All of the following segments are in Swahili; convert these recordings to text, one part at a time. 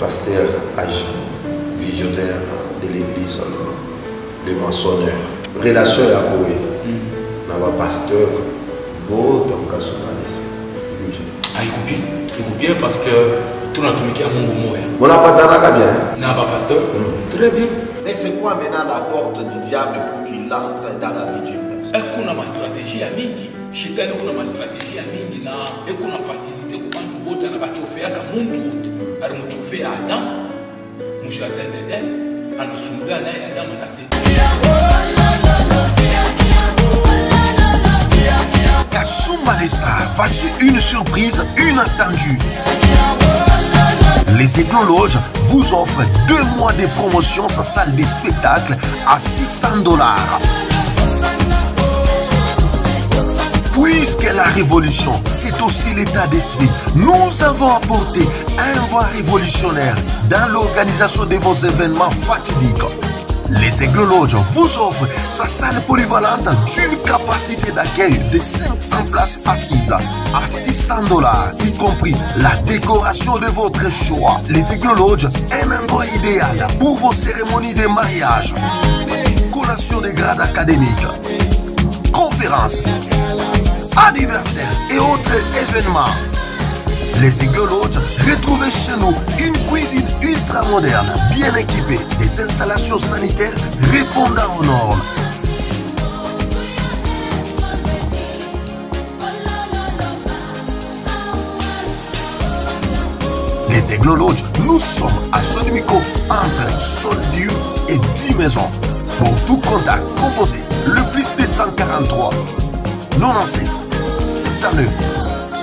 pasteur âgé, visionnaire de l'église, le mensonneur. Relation à Koé. Nous avons pasteur, beau dans le cas de il faut bien parce que tout le monde est à mon moment. On n'a pas d'anaga bien. Non, pas pasteur. Très bien. Mais c'est quoi maintenant la porte du diable pour qu'il entre dans la vie d'une personne? Est-ce qu'on a ma stratégie à Mingi? Chez elle, on a ma stratégie à Mingi. Et qu'on a facilité pour qu'on vote à la chauffeur à mon tour. Alors, mon chauffeur à Adam, mon jardin d'Eden, à nos soldats, et Adam, on a cette. Kasumba Lessa, voici une surprise inattendue. Les Éclologes vous offrent 2 mois de promotion sa salle de spectacle à $600. Puisque la révolution, c'est aussi l'état d'esprit, nous avons apporté un vent révolutionnaire dans l'organisation de vos événements fatidiques. Les Éclologes vous offrent sa salle polyvalente d'une capacité d'accueil de 500 places assises à $600, y compris la décoration de votre choix. Les Éclologes, un endroit idéal pour vos cérémonies de mariage, collation de grades académiques, conférences, anniversaires et autres événements. Les Éclologes, retrouvez chez nous une cuisine ultra moderne, bien équipée, des installations sanitaires répondant aux normes. Les Éclologes, nous sommes à Sodimico, entre Soldieu et 10 maisons. Pour tout contact, composez le plus 243 97 79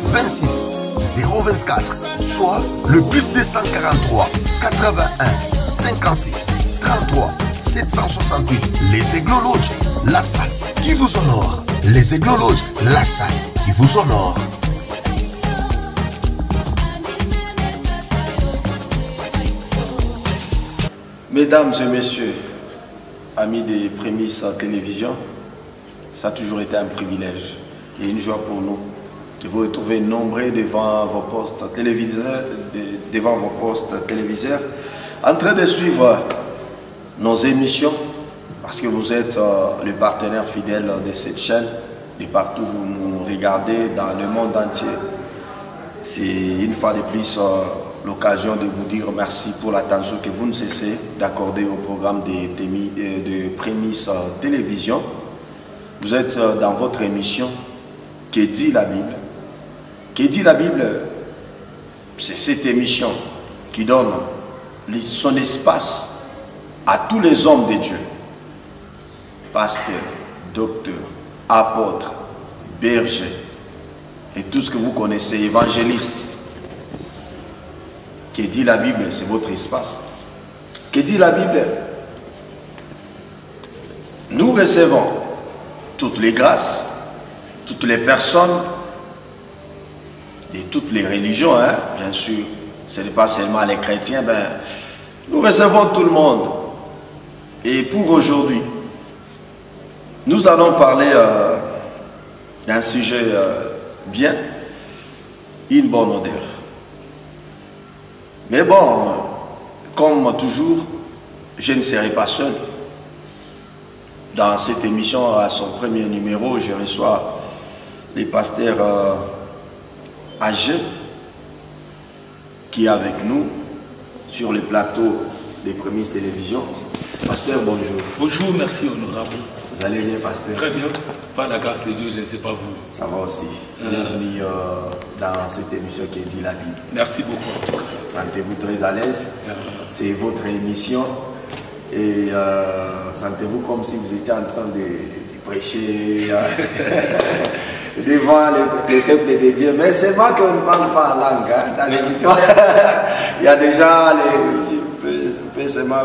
26 024, soit le plus 243 81 56 33 768. Les Éclologes, la salle qui vous honore. Les Éclologes, la salle qui vous honore. Mesdames et messieurs, amis des Prémices Télévision, ça a toujours été un privilège et une joie pour nous de vous retrouver nombreux devant vos postes téléviseurs, en train de suivre nos émissions, parce que vous êtes le partenaire fidèle de cette chaîne, de partout où vous nous regardez dans le monde entier. C'est une fois de plus l'occasion de vous dire merci pour l'attention que vous ne cessez d'accorder au programme de Prémices Télévision. Vous êtes dans votre émission Que dit la Bible? Que dit la Bible? C'est cette émission qui donne son espace à tous les hommes de Dieu, pasteurs, docteurs, apôtres, bergers et tout ce que vous connaissez, évangélistes. Que dit la Bible? C'est votre espace. Que dit la Bible? Nous recevons toutes les grâces, toutes les personnes de toutes les religions, hein, bien sûr, ce n'est pas seulement les chrétiens, nous recevons tout le monde. Et pour aujourd'hui, nous allons parler d'un sujet bien, une bonne odeur. Mais bon, comme toujours, je ne serai pas seul. Dans cette émission, à son premier numéro, je reçois les pasteurs âgés qui est avec nous sur le plateau des Prémices Télévision. Pasteur, bonjour. Bonjour, merci honorable. Vous allez bien, pasteur? Très bien. Par la grâce de Dieu, je ne sais pas vous. Ça va aussi. Bienvenue dans cette émission qui dit la Bible. Merci beaucoup en tout cas. Sentez-vous très à l'aise. C'est votre émission. Et sentez-vous comme si vous étiez en train de prêcher devant les peuples de Dieu. Mais seulement qu'on ne parle pas en langue hein, dans l'émission. Il y a déjà seulement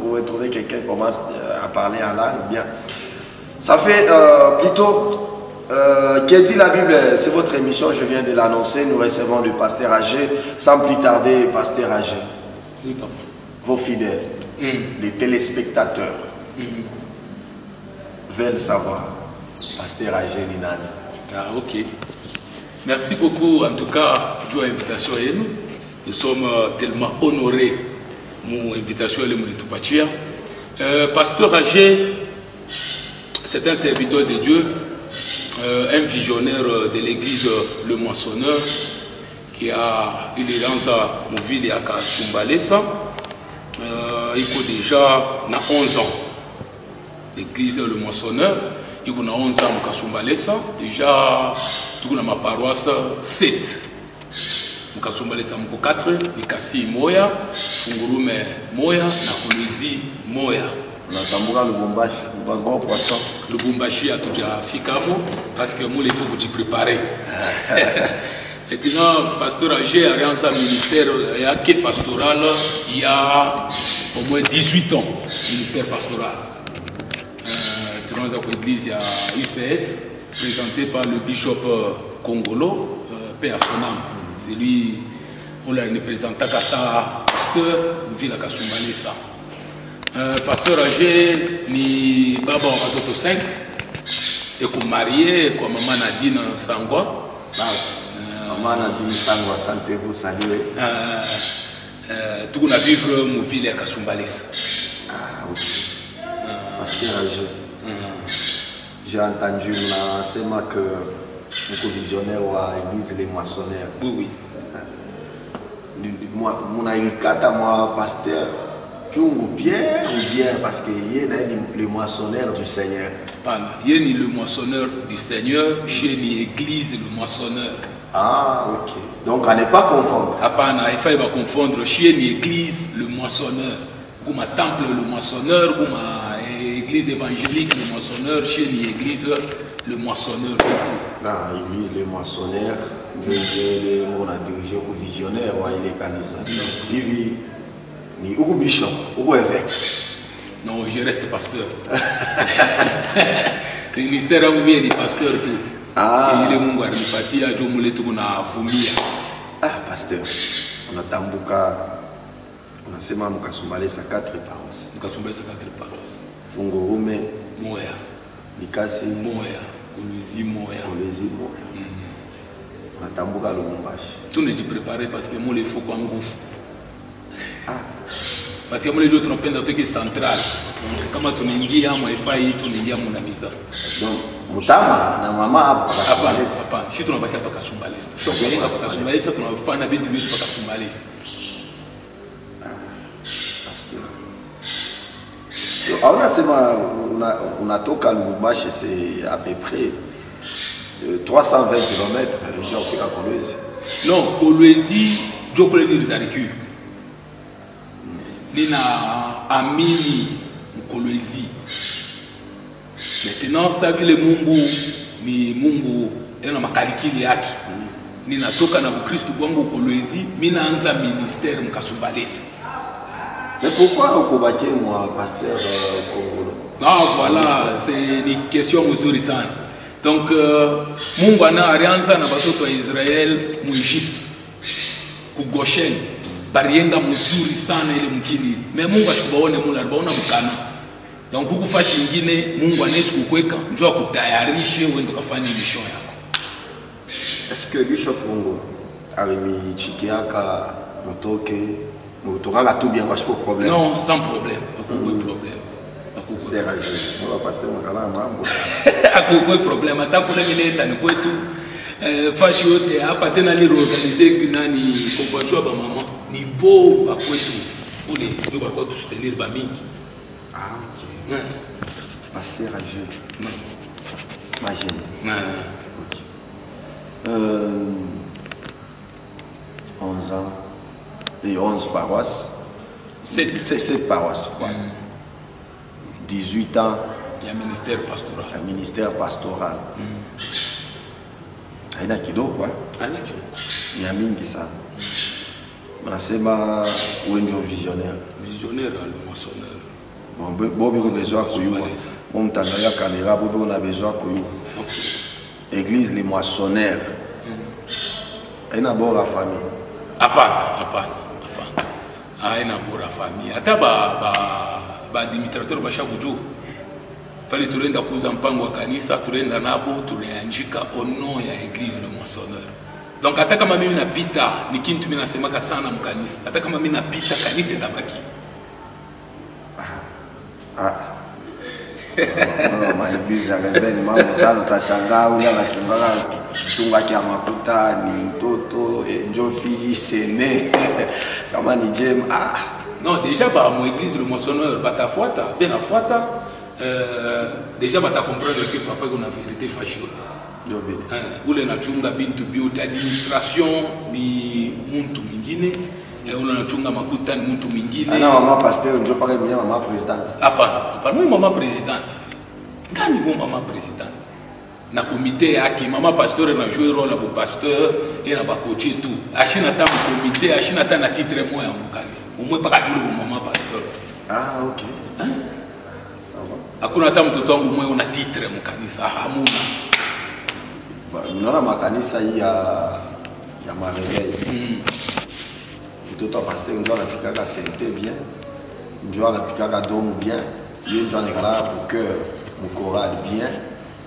vous retrouvez quelqu'un qui commence à parler en langue. Bien. Ça fait plutôt que dit la Bible, c'est votre émission, je viens de l'annoncer. Nous recevons le pasteur âgé. Sans plus tarder, pasteur âgé. Oui, papa. Vos fidèles, les téléspectateurs veulent savoir, pasteur âgé Ninani. Ah, ok. Merci beaucoup, en tout cas, pour l'invitation et nous. Nous sommes tellement honorés mon invitation à l'Emunetupachia. Pasteur Agé, c'est un serviteur de Dieu, un visionnaire de l'église Le Moissonneur, qui a eu l'élance Mouvili à Kasumbalesa. Il a déjà 11 ans. L'église Le Moissonneur, il a 11 ans à Kasumbalesa. Déjà, tout dans ma paroisse, 7. Kasumbalesa mko 4, Ikasi moya, Fungurume moya, na Kolwezi moya. Natambuka Lubumbashi, un grand poisson. Lubumbashi a déjà fikamo parce que moi il faut que tu prépares. Maintenant, pasteur Agé a réalisé un ministère, il y a quel pastoral, il y a au moins 18 ans, ministère pastoral. Dans l'église, il y a UCS, présenté par le bishop congolo, Père Sonam. C'est lui, on l'a représenté à sa pasteur, ville à Kasumbalesa. Pasteur Agé, ni Baba Watoto 5, et qu'on marié, comme maman Nadine Sangwa. Maman Nadine Sangwa, sentez-vous saluer. Tout qu'on a vivre mon ville à Kasumbalesa. Ah, ok. Pasteur Agé, j'ai entendu que mon visionnaire à l'église Les Moissonneurs. Oui, oui. Moi, pasteur, ou bien parce qu'il y a le moissonneur du Seigneur. Il y a le moissonneur du Seigneur, chez l'église le moissonneur. Ah, ok. Donc, à ne pas confondre. Il faut pas confondre chez l'église le moissonneur. Comme un temple le moissonneur, comme une église évangélique le moissonneur, chez l'église le moissonneur. Dans l'église le moissonneur, on a dirigé au visionnaire, il est canisa. Il vit ni au bishop, ou évêque. Non, je reste pasteur. Le ministère a oublié les pasteurs tout. Ah. Il est mon garnipati à Jomule tout na Fumia. Ah, pasteur. On a tambuka, on a sema Kasumbalesa 4 paroisses. Kasumbalesa 4 paroisses. Fungurume, Moya. Likasi, Moya. Kolwezi moya. Kolwezi moya. On a tambuka Lubumbashi. Tout n'est pas préparé parce que moi il faut qu'on gouffe. Ah. Parce que moi les autres ont un truc central. Donc quand tu n'ingia moi il faut tu n'ingia mon amisa. Donc mutama na mama hapa hapa shi tunabaki hapa Kasumbalesa. Shoko yenga kwa Kasumbalesa tunafanya vitu vingi kwa Kasumbalesa. On a sema unatoka Lubumbashi, c'est à peu près 320 km région Afrika Kolwezi. Non, Kolwezi, je peux dire Zariku. Nina amini Kolwezi. Maintenant, ça vile Mungu ni Mungu ena makalikili yake. Ninatoka na Kristo wangu Kolwezi, mimi naanza ministère mkasumbalesa. Mais pourquoi au Kobaké, moi, pasteur Congolo? Ah voilà, c'est une question mzuri sana. Donc, Mungu alianza na watoto wa Israel mu Egypte, ku Goshen, barienda mzuri sana ile mkini. Mais Mungu asikubaone mula, alibaona mkana. Donc, kukufa shingine, Mungu anaweza kukuweka, njoo kutayarishe uende kufanya mission yako. Est-ce que Bishop Congo alimi chikiaka motoke mutoka tout bien, pas de problème? Non, sans problème, pas de problème. C'était ragé. On va passer mon canal à mambo. Pas de problème. Atakule mineta ni kwetu. Fashi yote hapa tena ni organiser nani kompashwa ba mama. Ni bo ba kwetu. Ule ndio ba kwetu soutenir ba mingi. Ah ok. Pasteur ragé. Non. Imagine. Non. Ok. 11 ans. Et 11 paroisses. C'est 7 paroisses. 18 ans. Il y a un ministère pastoral. Un ministère pastoral. Il y a kido quoi. Il y a mingi ça. Nasema wenjo visionnaire. Visionnaire le moissonneur. Bon, bobi ko besoin kuyua. On t'angalia caméra, bobi on a besoin kuyua. Église les moissonneurs. Aina bora famille. Hapana. Aina bora famille. Hata ba administrateur basha kujua. Pale tulienda kuuza mpango wa kanisa, tulienda nabo, tulianjika ono ya Église le Moissonneur. Donc hata kama mimi napita ni kintu mimi nasemaka sana mkanisa. Hata kama mimi napita kanisa itabaki. Maibizi ya gambeni mambo sana utashangaa ule anachungaga kitunga kia makuta ni mtoto njofi sene kama ni jem non déjà ba mo église le moissonneur batafuata bien afuata déjà bata comprendre que papa kuna vérité fâcheuse ule nachunga bintu beauty administration ni muntu mwingine ule nachunga makuta ni muntu mwingine ana mama pasteur ndio paka mwenye mama president hapana mimi mama president ngani mama president na comité yake mama pasteur na jouer rôle bu pasteur et na ba coach tout ashina ta comité ashina ta na titre moya mkanisa umwe paka yule mama pasteur ok sawa hakuna hata mtoto wangu mwe una titre mkanisa hamuna unaona makanisa hii ya mareveil mtoto pasteur ndio anafikaga sente bien ndio anafikaga domu bien yeye ndio anakalaka pour cœur mchoral bien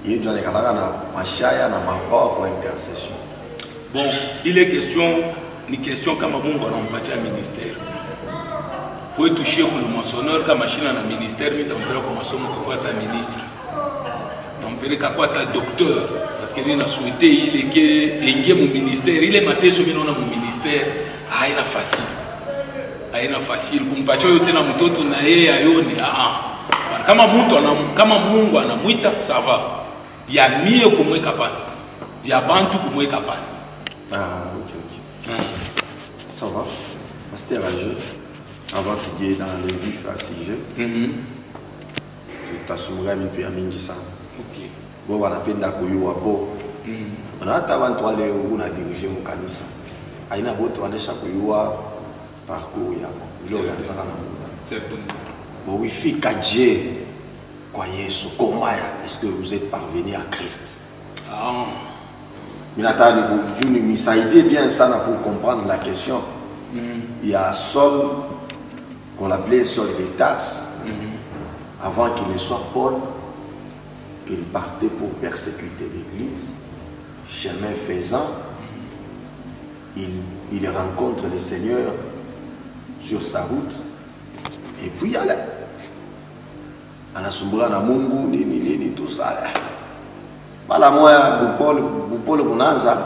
yeye ndio anakalaka na mashaya na mapao kwa intercession. Bon, il est question ni question kama Mungu anampatia ministère kwetu shie kwa moissonneur kama shina na ministère mitampeleka kwa masomo kwa hata ministre tampeleka kwa hata docteur parce que nina souhaité ile ke enge mu ministère ile mateso mimi naona mu ministère haina facile kumpatia yote na mtoto na yeye ayone kama mtu kama Mungu anamuita ça va ya mie kumweka pale ya bantu kumweka pale ok ça va pasteur Rajeux avant qu'il y ait dans le vif à sujet tutasumulia vitu ya mingi sana bo wanapenda kuyua bo na hata bantu wale una dirige mkanisa aina bote wanaisha kuyua parcours yako ile unaanza na Mungu bon wifika je kwa Yesu comment est-ce que vous êtes parvenu à Christ minatani bujuni misaidie bien sana pour comprendre la question il y a Saul qu'on l'appelait Saul de Tarse avant qu'il ne soit Paul qu'il partait pour persécuter l'église chemin faisant il rencontre le Seigneur sur sa route et puis il allait anasumbua na Mungu nini tout ça bala moya bupole kunaanza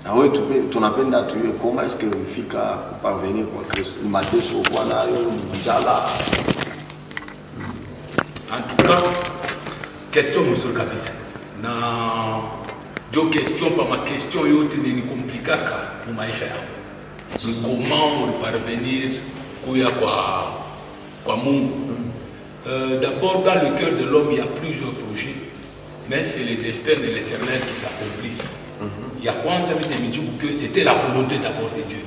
na wewe tunapenda tuwe comment est-ce que fika parvenir kwa Kristo ni mateso kwa nayo ni njala en tout cas question mzuri kabisa na jo question pa ma question yote ni komplikaka mu maisha yangu comment parvenir kuya kwa Mungu. D'abord, dans le cœur de l'homme, il y a plusieurs projets, mais c'est le destin de l'Éternel qui s'accomplissent. Il y a quoi que c'était la volonté d'abord de Dieu.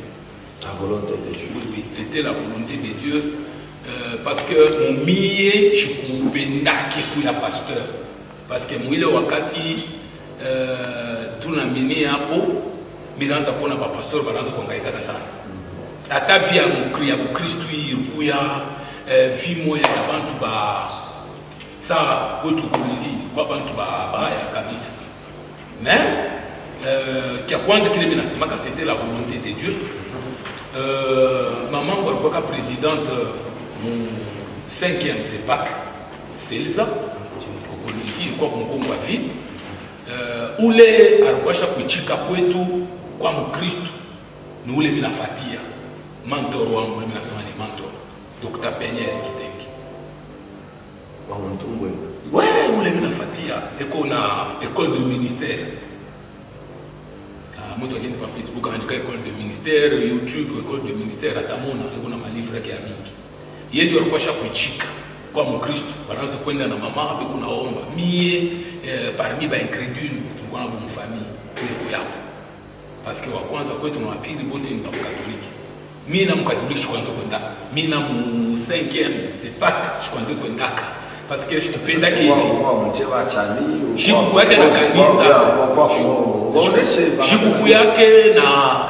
La volonté de Dieu. Oui, c'était la volonté de Dieu. Parce que mon miye, je suis un pasteur. Parce que moi, wakati tout le monde est hapo, milanza pona ba pasteur balanza kuhangaika sana. Hata via mkria Kristo yikuya fimo ya bantu ba sa wetu kulizi kwa bantu ba ya kabisa. Mais kia kwanza kile mimi nasemaka c'était la volonté de Dieu. Maman kwa présidente mon 5e CEPAC Selza kulizi kwa Kongo wa ville ule alikuwa kuchika kwetu kwa Mkristo ni ule mimi nafuatia mentor wangu mimi nasema ni mentor Dr. Penyere Kitenge wa mtumbwe ule mimi nafuatia eko na école de ministère mtu agenda kwa Facebook anaandika école de ministère YouTube école de ministère atamona eko na malivre yake ya mingi yeye ndio alikuwa kuchika kwa Mkristo wanaanza kwenda na mama beko naomba mie parmi ba incrédule tulikuwa na famille ile yako parce que wa kwanza kwetu na wapili bote ni Katoliki mimi na Mkatoliki kwanza kwenda mimi na 5e c'est pas kwanza kwenda parce que je kupenda hivi shiku yake na kanisa shiku yake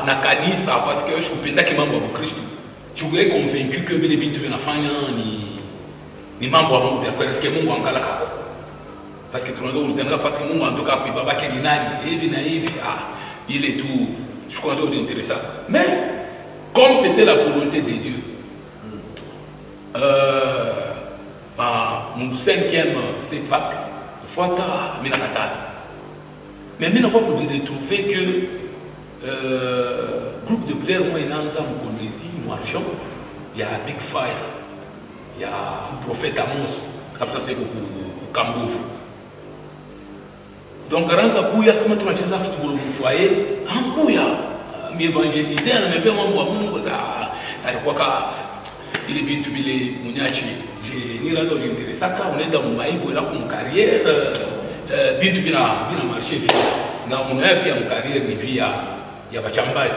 na kanisa parce que je kupenda mambo ya Kristo je suis convaincu que vile vitu vinafanya ni mambo ya Mungu ya kweli parce que Mungu angalia parce que tunaweza kuulizana parce que Mungu anatoka kwa babake ni nani hivi na hivi il est tout, je crois que c'est intéressant. Mais, comme c'était la volonté de Dieu, mon 5e CEPAC, Fouata, Minakatala. Mais je pas retrouver que groupe de prière, moi, il y a en Polynésie, Marchand, il y a Big Fire, il y a Prophète Amos, comme ça c'est au Cambodge. Donc, quand ça bouille, comment tu as ça pour le foyer, en bouille, m'évangéliser, on ne peut pas ça, il est bien tubilé, Mouniachi, j'ai ni raison d'intérêt, on est dans mon maïs, pour mon carrière, bien tubilé, bien marché, dans mon vie, mon carrière, il vit à Bachambaz.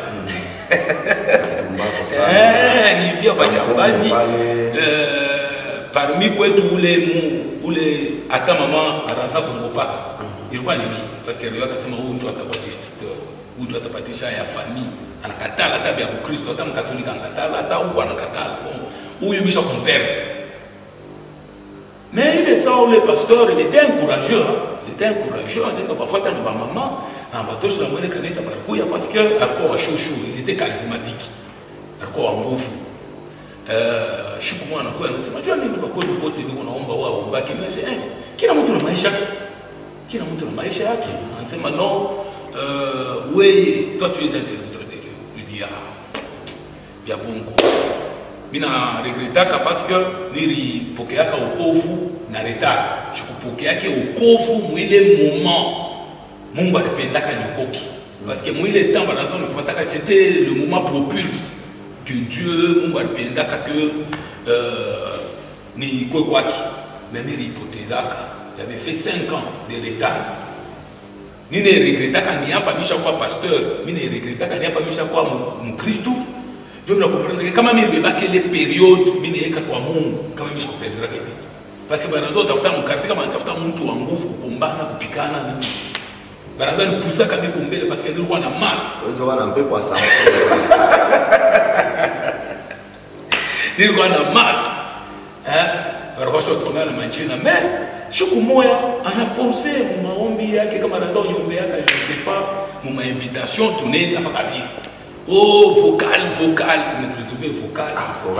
Il vit à Bachambaz. Parmi quoi tous les attends maman à Ransa pour mon papa. Il va les parce que regarde c'est où tu as ta districteur où tu as ta partie à famille en Qatar la table à Christ toi tam catholique en Qatar la table ou en Qatar où il mission mon père. Mais il est ça le pasteur il était encourageant donc parfois tu as ma maman en bateau sur la moelle canista par couille parce que à chouchou il était charismatique à quoi en bouffe shukumwana kwa anasema jua mimi kwa kweli wote ndio naomba wao mbaki mimi sasa kila mtu na maisha yake anasema non wewe toi tu es un serviteur de Dieu lui dit ya bongo mina regretaka parce que nilipokeaka ukovu na retard sikupokeake ukovu mwile moment Mungu alipendaka nyokoki parce que mwile temps banazo nifuataka c'était le moment propulse que Dieu Mungu alipendaka que ni kwaki mais nilipotezaka j'avais fait 5 ans de retard. Je ne regrette pas ni pas mis quoi pasteur, je ne regrette pas ni pas mis quoi mon Christ. Je me comprends que quand même il y a les périodes, je ne sais pas quand même je comprends que parce que dans d'autres after mon quartier comme after mon tout en gouffre combat na kupikana nini. Banaza ni poussa quand même combler parce que nous on a masse. On doit un peu quoi ça. Nous on a masse. Hein? Alors je tourner la machine mais siku moya ana forcé maombi yake kama raza nyombe yake je sais pas mon invitation tourner dans ma vie oh vocal tu me retrouver vocal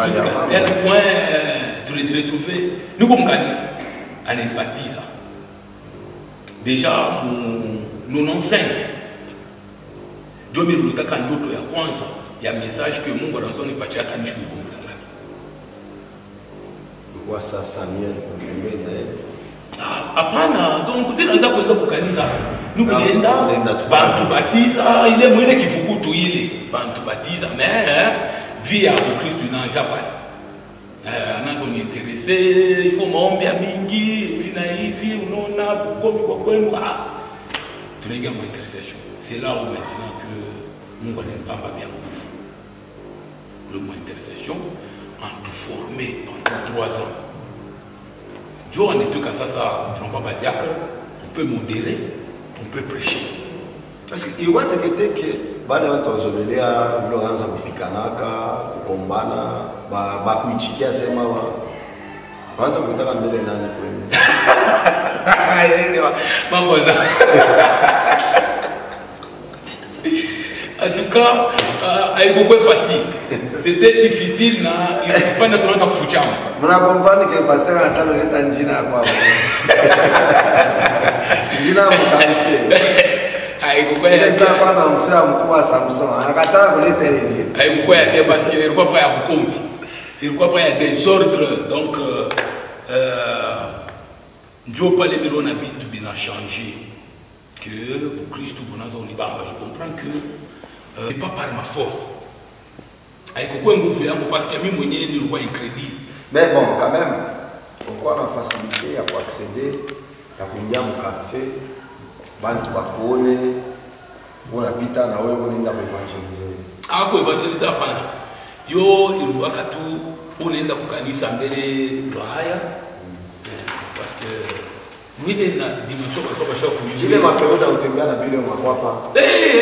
jusqu'à tel point tu le retrouver nous comme Canis en empathique déjà nous 95 Dieu me lutaka ndoto ya kwanza ya message que Mungu anazoni patia kanisho kwa quoi ça Samuel hapana donc tunaanza kwenda kwa kanisa nukuenda bantu batiza ile mwele kifukutu ile bantu batiza mais vie ya Kristo inaanza pale anaanza uniinteresse il faut maombi ya mingi vina hivi unaona kwa kwenu tunaingia kwa intercession c'est là où maintenant que Mungu anapamba bien nguvu le mot intercession en tout formé pendant 3 ans. Dieu en est tout cas ça, tu n'as pas diacre, on peut modérer, on peut prêcher. Parce que il y a que baada ya watu wazomelea vile wanaanza kupikanaka, kukombana, kuichikia sema wanaanza kutaka mbele nani kwenu. Mambo za. En tout cas, haikuwa facile. C'était difficile na ilifanya tunaanza kufuchama. Mnakompani ke pastor anataka kuleta njina hapa. Njina mkamtie. Haikuwa sasa na msha mkubwa Samson anakataa kuleta ile njina. Haikuwa ya parce que ilikuwa pas ya kukombi. Ilikuwa pas ya désordre donc Dieu pale mirona bitu bina changer que pour Christ bonazo ni bamba je comprends que c'est pas par ma force. Haikuwa nguvu yangu parce que mimi mwenyewe nilikuwa incrédule. Mais bon, quand même, pourquoi on a facilité à accéder à kuingia mu quartier, bantu bakone, unapita na wewe unaenda kuevangeliser. Ako evangeliser hapana. Yo ilikuwa tu unaenda kwa kanisa mbele haya. Parce que mwile na dimension kwa sababu shaka kuingia. Ile mapeoda utembea na vile makwapa.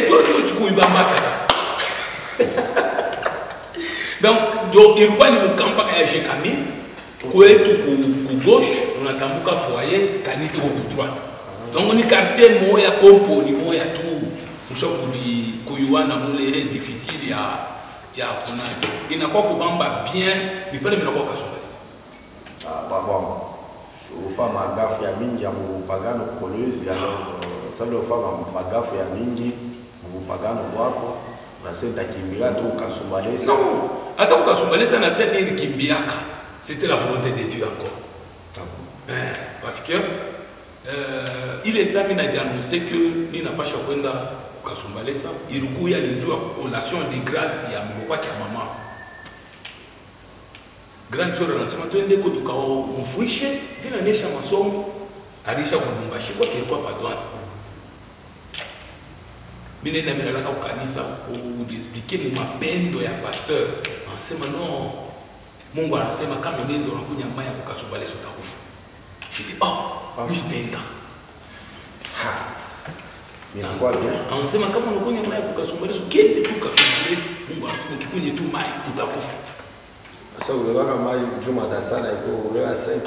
Tu chikuiba maka. Donc ilikuwa ni mkampa kaya Jekami kwetu ku gauche unatambuka foyer kanisa kwa droite. Donc ni quartier moya compo ni moya tu mshoko di kuyuana mule difficile ya kunani inakuwa kubamba bien vipale vinakuwa kasumbalisa. Bon, ufama magafu ya mingi ya mupagano kolezi sababu ufama magafu ya mingi mupagano wako na senta kimbia tu kasumbalesa. Non, hata ukasumbalesa na sema ni kimbiaka. C'était la volonté de Dieu encore. Parce que il est ça mina annoncé que ni na pasha kwenda ukasumbalesa ilikuwa alijua relation de grade ya mkwa kwa mama. Grand sœur anasema twende ko tukamfundishe vile anesha masomo alisha kubumbashi kwa kilikuwa padwani. Mimi nenda mimi nalaka kanisa uexpliquer mu mapendo ya pasteur. Anasema no. Mungu anasema kama nendo unakunya mbaya ukasumbalesa utakufa. Je dis mistenda. Nilikuwa bien. Anasema kama unakunya mbaya ukasumbalesa kiende tu ukasumbalesa Mungu anasema kikunye tu mai utakufa. Sasa uliona mai juma da sana iko uliona 5 litres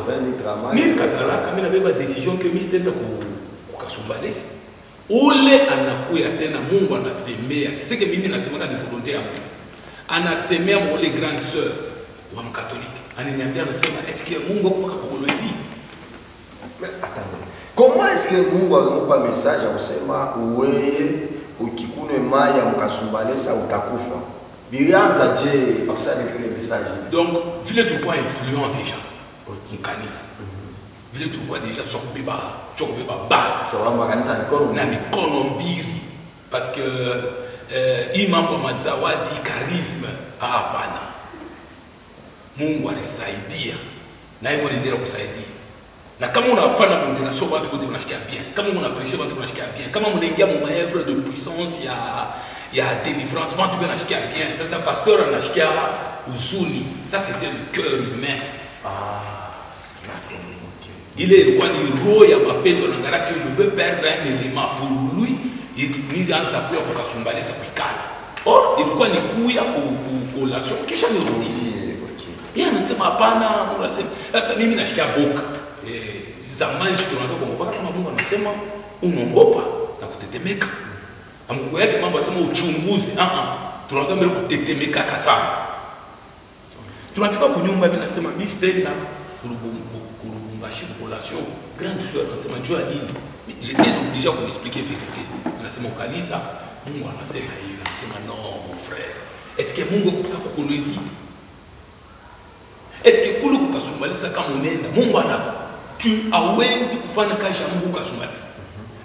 20 litres mai. Mimi katalaka mimi nabeba decision que mistenda ukasumbalesa. Ule anakuya tena Mungu anasemea sike mimi nasema ni volonté yangu. Anasemea mole grande sœur wa mkatoliki. Ananiambia anasema est-ce que Mungu akupa kukolezi? Mais attendez. Comment est-ce que Mungu alimpa message ya kusema wewe ukikune mai ya mkasumbalesa utakufa? Bilianza je pour ça d'écrire le message. Donc, vile tulikuwa influent déjà au kanisa. Vile tulikuwa déjà chokubeba base. Ça va makanisa mikono na mikono mbili parce que hii mambo mazawadi charisme hapana. Mungu alisaidia na yeye anaendelea kusaidia. Na kama unafanya moderation watu wote wanashikia bien. Kama unaprêcher watu wanashikia bien. Kama unaingia mu maœuvre de puissance ya délivrance watu wanashikia bien. Sasa pasteur anashikia uzuni. Ça c'était le cœur humain. Il est quoi ni roho ya mapendo na ngara que je veux perdre un élément pour lui. Il dans sa peur pour kasumbalesa kuikala. Or ilikuwa ni kuya relation kisha ni rudi. Yeye anasema hapana, Mungu anasema. Sasa mimi nashikia boka. Zamani tunaanza kuogopa kama Mungu anasema unaogopa na kutetemeka. Mungu yake mambo anasema uchunguze. Tunaanza mbele kutetemeka sana. Tunafika kunyumba mimi nasema mimi stenda kurubumbashi relation grande sœur anasema njoo nini? J'étais obligé de m'expliquer vérité. Anasema kanisa Mungu anasema hivi, anasema non mon frère. Est-ce que Mungu akutaka kukolezi? Est-ce que kule kukasumbalisa kama unaenda Mungu anako tu hawezi kufanya kazi ya Mungu kasumbalisa.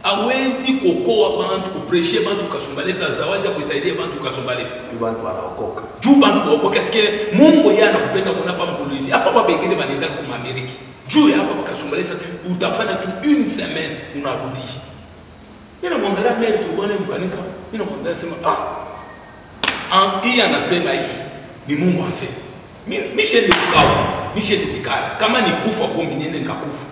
Hawezi kuokoa bantu kuprêcher bantu kasumbalisa zawadi ya kusaidia bantu kasumbalisa. Bantu wanaokoka. Juu bantu waokoka est-ce que Mungu yeye anakupenda kuna pa mkolezi. Afa baba wengine wanaenda kwa Amerika. Juu ya hapa kasumbalisa utafanya tu une semaine unarudi. Mimi namwangalia mimi tulikuwa ni mkanisa. Mimi namwambia sema hii anasema hii ni Mungu anasema. Mimi shende kukala. Kama ni kufa kwa mimi nenda nikakufa.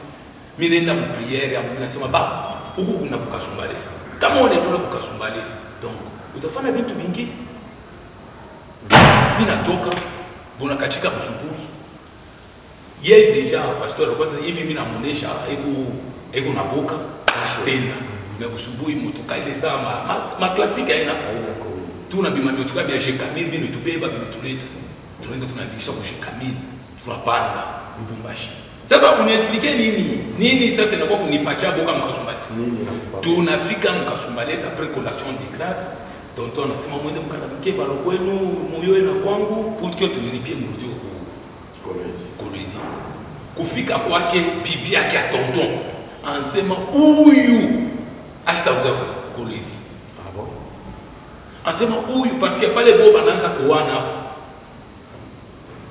Mimi nenda mu prière yangu mimi nasema baba huko kuna kukasumbalisa. Kama unaenda kukasumbalisa donc utafanya vitu vingi. Mimi natoka bona katika busubuhi. Yeye deja pastor kwa sababu hivi mimi namuonesha ego na boka stenda. Mimi busubuhi motoka ile sama ma classique haina tuna bima motoka bia jekamili bino tubeba bino tuleta. Tunaenda tunavikisha kushikamili tunapanda Lubumbashi. Sasa uniexplique nini sasa inakuwa kunipacha boka mkasumbalesa. Tunafika mkasumbalesa après collation de grade. Tonton anasema mwende mkanamke balo kwenu moyo na kwangu putio tulilipie mrudio kolezi. Kufika kwake bibi yake ya tonton anasema huyu ashitakuza kolezi. Anasema huyu parce que pale boba anaanza kuwana hapo.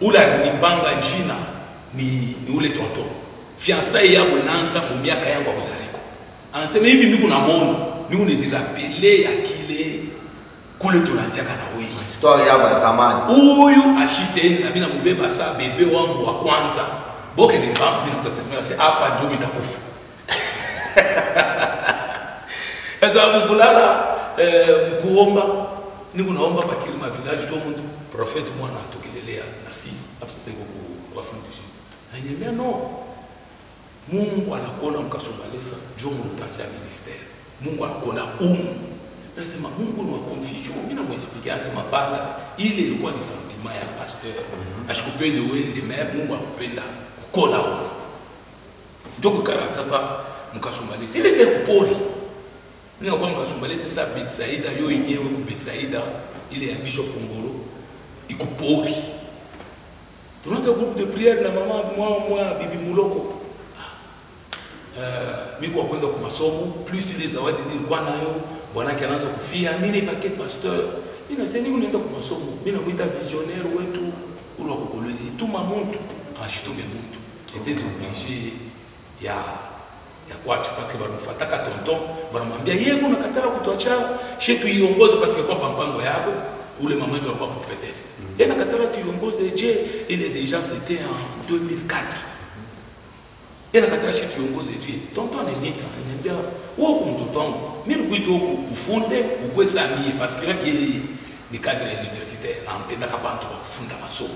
Ula nipanga jina ni ule tonton. Fiancé yangu inaanza mu miaka yangu ya kuzariko. Anasema hivi mimi kuna mono, mimi unidirapele ya kile kule tunaanzia kana wewe. Histoire ya zamani. Huyu ashite na mimi namubeba saa bebe wangu wa kwanza. Boke ni baba mimi nitatemea sasa hapa ndio nitakufa. Sasa kulala mkuomba niko naomba pa kilima village to mtu prophète mwana atokelelea Narcisse afisa siko kwa Afrique du Sud. Ananiambia no. Mungu anakuona mkasumbalesa ndio mlutanzia ministère. Mungu anakuona Nasema Mungu ni wa confusion. Mimi namwexpliquer asema bana ile ilikuwa ni sentiment ya pasteur. Ashikupende wende mais Mungu akupenda kukola huko. Ndio kukara sasa mkasumbalisi. Ile c'est kupori. Nina kwa mkasumbalisi sasa Betsaida yo yenyewe ku Betsaida ile ya Bishop Kongolo ikupori. Tunataka groupe de prière na mama moi bibi Muloko. Mimi kwa kwenda kwa masomo plus ile zawadi nilikuwa nayo bwanake anaanza kufia mimi nibaki pasteur. Mimi nasema nini unaenda kwa masomo? Mimi namuita visionnaire wetu ule wa kukolezi tuma mtu ashitume mtu. J'étais obligé ya kwacha parce que banafuataka tonton banamwambia yeye kuna katara kutuacha shetu iongoze parce que kwa mpango yako ule mama ndio alikuwa prophétesse. Yeye na katara tuiongoze je il est déjà c'était en 2004. Yeye na katara shetu iongoze je tonton ananiita ananiambia wewe kwa mtoto wangu mimi nikuita huko ufunde ukwe samie parce que yeye ni cadre universitaire ampenda kabantu kufunda masomo.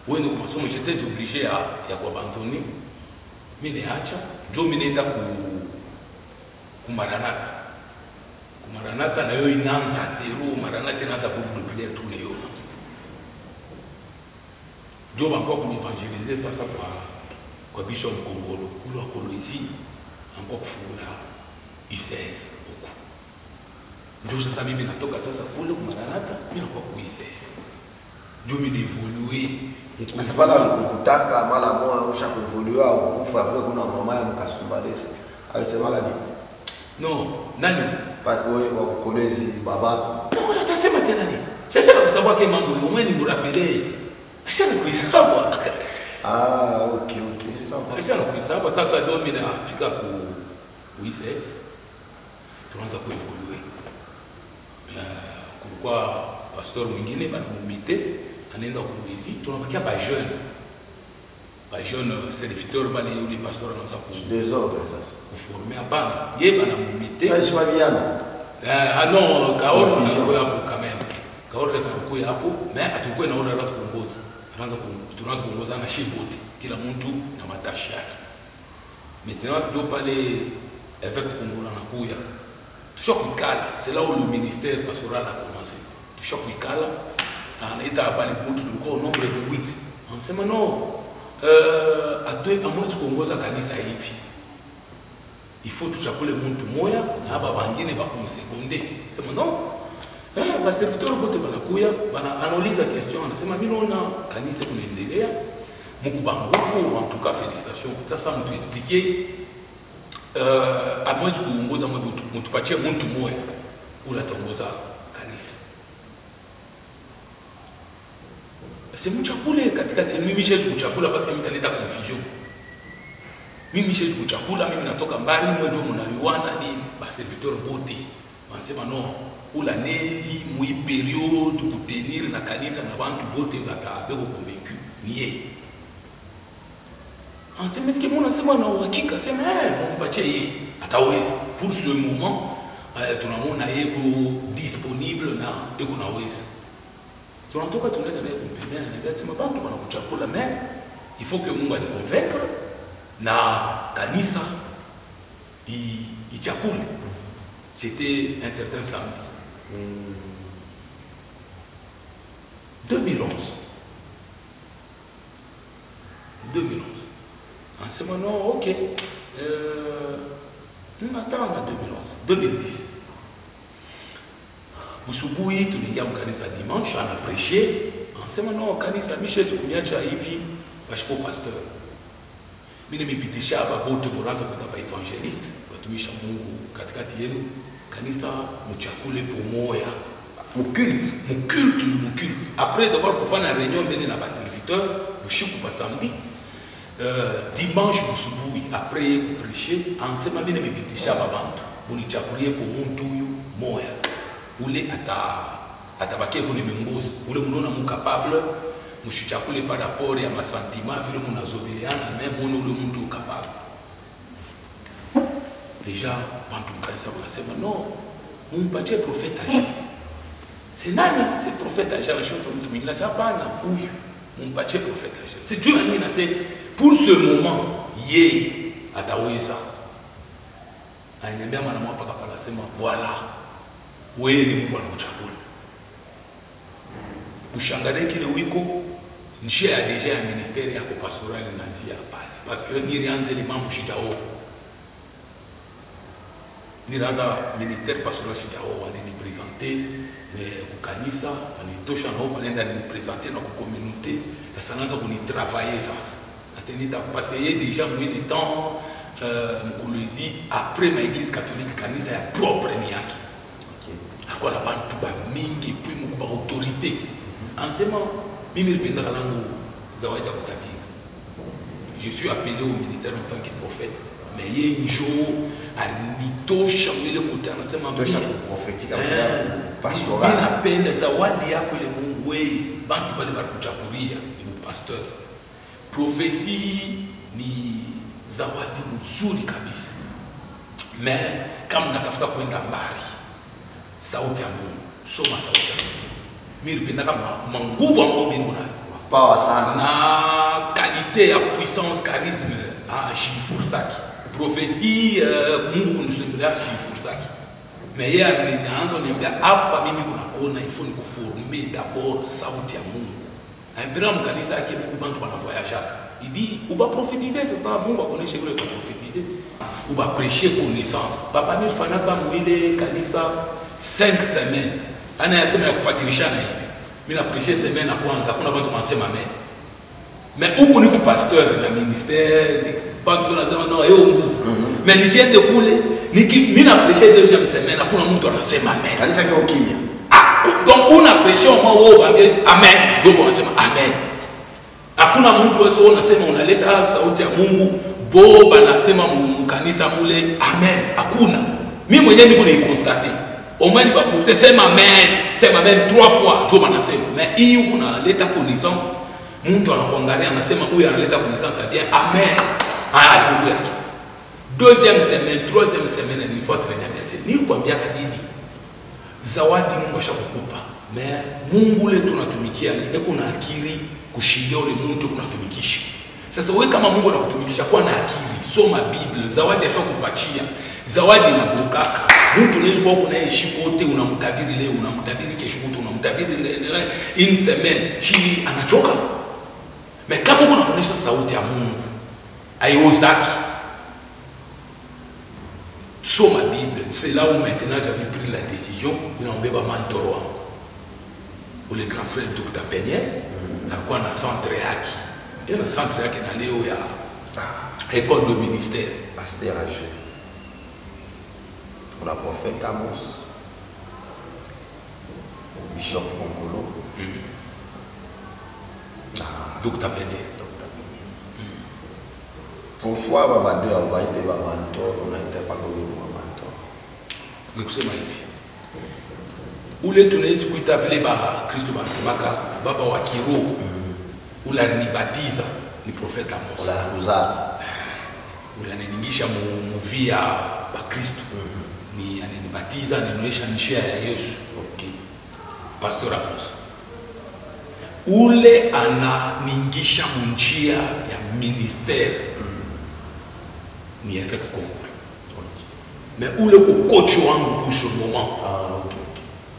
Wewe ndio kwa masomo j'étais obligé ya kuabandonner. Mimi niacha ndio mimi nenda ku Maranatha. Ku Maranatha na yo inaanza zero, Maranatha inaanza kuduplier tous les jours. Ndio banko kunivangeliser sasa kwa Bishop Kongolo, ule wa Kolwezi anko kufungula ICS huko. Ndio sasa mimi natoka sasa kule ku Maranatha, mimi nakuwa ku ICS. Ndio mimi evoluer. C'est pas là kutaka mala moja usha kuevolua au kufa après kuna mama ya mkasumbalisi. Alisema la nini? Non, nani? Pas wewe wa kukolezi babako. Non, atasema tena nini? Sasa nakusabwa kwa mambo yao, mimi ngurapelea. Acha nakuhesabu. Okay, sawa. Acha nakuhesabu sasa ndio mimi nafika ku ICS. Tunaanza kuevolue. Kulikuwa pastor mwingine banamumite anaenda kuizi tunabakia ba jeune serviteur bali yule pasteur anaanza ku désordre sasa kuformer hapana yeye banamumite non kaoro ndio hapo quand même kaoro ndio hapo mais atakuwa naona anaanza kuongoza tunaanza kuongoza na shibote kila mtu na matashi yake maintenant ndio pale avec Kongolo anakuya tushokikala c'est là où le ministère pastoral a commencé tushokikala anaita hapa ni mtu tulikuwa nombre de 8 anasema no amwezi kuongoza kanisa hivi il faut tuchakule mtu moya na hapa wengine bakumsekonde sema no ba serviteur bote banakuya bana anauliza question anasema mimi naona kanisa kunaendelea mkuba nguvu en tout cas félicitations sasa mtu expliquer amwezi kuongoza mtu patie mtu moya ule ataongoza kanisa. C'est mchakule katikati mimi siwezi kuchakula parce que mtaleta confusion. Mimi siwezi kuchakula mimi natoka mbali mwejo mnayuana ni ba serviteur bote. Wanasema no ula nezi mwi periode kutenir na kanisa na bantu bote batabeko convaincu niye. Anasema est-ce que mon anasema na uhakika sema mpatie yeye ataweza pour ce moment tunamwona yeko disponible na yeko naweza. Tunatoka tunaenda naye kumpendea na nasema bantu wanakuchakula mais il faut que Mungu aliconvaincre na kanisa ichakule. C'était un certain samedi. 2011. En ce moment, non, ok. On attend en 2011. 2010. Busubuhi tuliingia mkanisa dimanche ana prêcher anasema no kanisa Michel tukumiacha hivi pastor pasteur mimi nimepitisha babote mwanzo kwa evangeliste watumisha Mungu katikati yenu kanisa mchakule pomoya muculte après avoir kufanya réunion mbele na baserviteur bushiku pa samedi dimanche busubuhi après ku prêcher anasema mimi nimepitisha babantu munichakulie po muntu huyu moya ule atabakia kuni miongozi ule mnaona mkapable mshichakule par rapport ya masentiment vile mnazobeleana même mwana ule mtu capable déjà bantu mkanisa wanasema no mumpatie prophète âgé c'est nani c'est prophète âgé na shoto mtu mwingine sasa hapana huyu mumpatie prophète âgé c'est Dieu nani na c'est pour ce moment yeye ataweza Ananiambia mwana mwa paka pala sema voilà. Wewe ni Mungu anakuchagua. Kushangalia kile wiko njia ya deja ya ministeri ya pastoral inaanzia pale. Parce que nilianza ile mambo shidao. Nilianza ministeri pastoral shidao wanani présenter kukanisa, wanitosha na huko wanaenda ni présenter na ku communauté. Na sanaanza kuni travailler sasa. Atenita parce que il y a déjà eu le temps Mkuluzi après ma église catholique kanisa ya propre ni yake. Akwa na bantu ba mingi puis mkuba autorité. Ansema mimi nipenda kalangu zawadi ya kutabiri. Je suis appelé au ministère en tant que prophète. Mais il y a un jour alinitosha mwile kuta anasema tosha prophétique pastoral. Mimi napenda zawadi yako ile Mungu wewe bantu bale barikuchakuria ni pasteur. Prophétie ni zawadi mzuri kabisa. Mais kama unatafuta kwenda mbali, sauti ya Mungu, soma sauti ya Mungu. Mimi nipenda kama nguvu ambayo mimi niko nayo. Power sana. Na qualité ya puissance, charisme, shifursaki. Prophétie Mungu kunisumbia shifursaki. Mais yeye anaanza kuniambia hapa mimi kuna kuona ifo ni kuformer d'abord sauti ya Mungu. Ampera mkanisa yake Mungu bantu bana voyage. Il dit on va prophétiser c'est ça Mungu akonesha kule kwa prophétiser. On va prêcher connaissance. Papa mimi fanya kama ile kanisa 5 semaines. Ana yasema ya kufuatilishana hivi. Mimi na prêcher semaine ya kwanza kuna watu wanasema amen. Mais huko ni pasteur na ministère, watu wanasema no yeye nguvu. Mais nikiende kule mimi na prêcher deuxième semaine hakuna mtu anasema amen. Kanisa kwa kimya. Donc on a prêché au moins wao amen. Ndio wanasema amen. Hakuna mtu wao unasema unaleta sauti ya Mungu, boba nasema mkanisa mule amen. Hakuna. Mimi mwenyewe niko ni constater. Au moins ni bafundisha sema amen 3 fois ndio wanasema. Mais hii unaleta connaissance. Mtu anakuangalia anasema huyu analeta connaissance bien amen. Ndugu yake. Deuxième semaine, troisième semaine ni fois tunaniambia ni kuambia kadini. Zawadi Mungu ashakukupa. Mais Mungu le tunatumikia ni eko na akili kushindia ule mtu kunatumikisha. Sasa wewe kama Mungu anakutumikisha kwa na akili, soma Biblia, zawadi ashakupatia. Zawadi inabukaka. Mtu unaweza kuwa unaishi kote unamtabiri leo, unamtabiri kesho, unamtabiri leo in semaine, chini anachoka. Mais kama Mungu anakuonyesha sauti ya Mungu, aiozaki. Soma Bible, c'est là où maintenant j'avais pris la décision de m'emmener mentor ou le grand frère Dr. Peniel, alikuwa na centre yake. Et na centre yake na leo ya école de ministère, pasteur âgé. Pour la prophète Amos. Bishop Congolo. Dr. Peniel. Pourquoi Babade a été mentor, on a été pas comme mentor? Donc c'est magnifique. Ule tunaweza kuita vile ba Kristo basemaka baba wa kiroho. Ula nibatiza ni profeta Amos. Ula kuzaa. Ula niningisha muvia ba Kristo. Ni ananibatiza ninoesha njia ya Yesu. Okay. Pastor Amos. Ule ananingisha njia ya ministère. Ni avec concours. Mais où le coach wangu pour ce moment,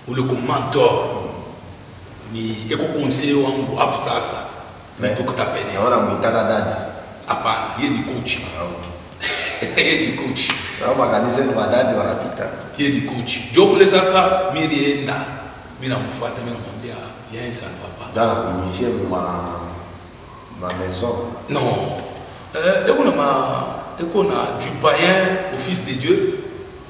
où le mentor, ni eko conseiller wangu hapo sasa, ni Dr. Peniel. Naona muitaka dadi. Hapana, yeye ni coach. Yeye ni coach. Sababu kanisa ni wadadi wanapita. Yeye ni coach. Jokule sasa mirienda, mimi namfuata, mimi namwambia yeye sana papa. Dana kuinitier ma maison. Non. Eko na du païen au fils de Dieu,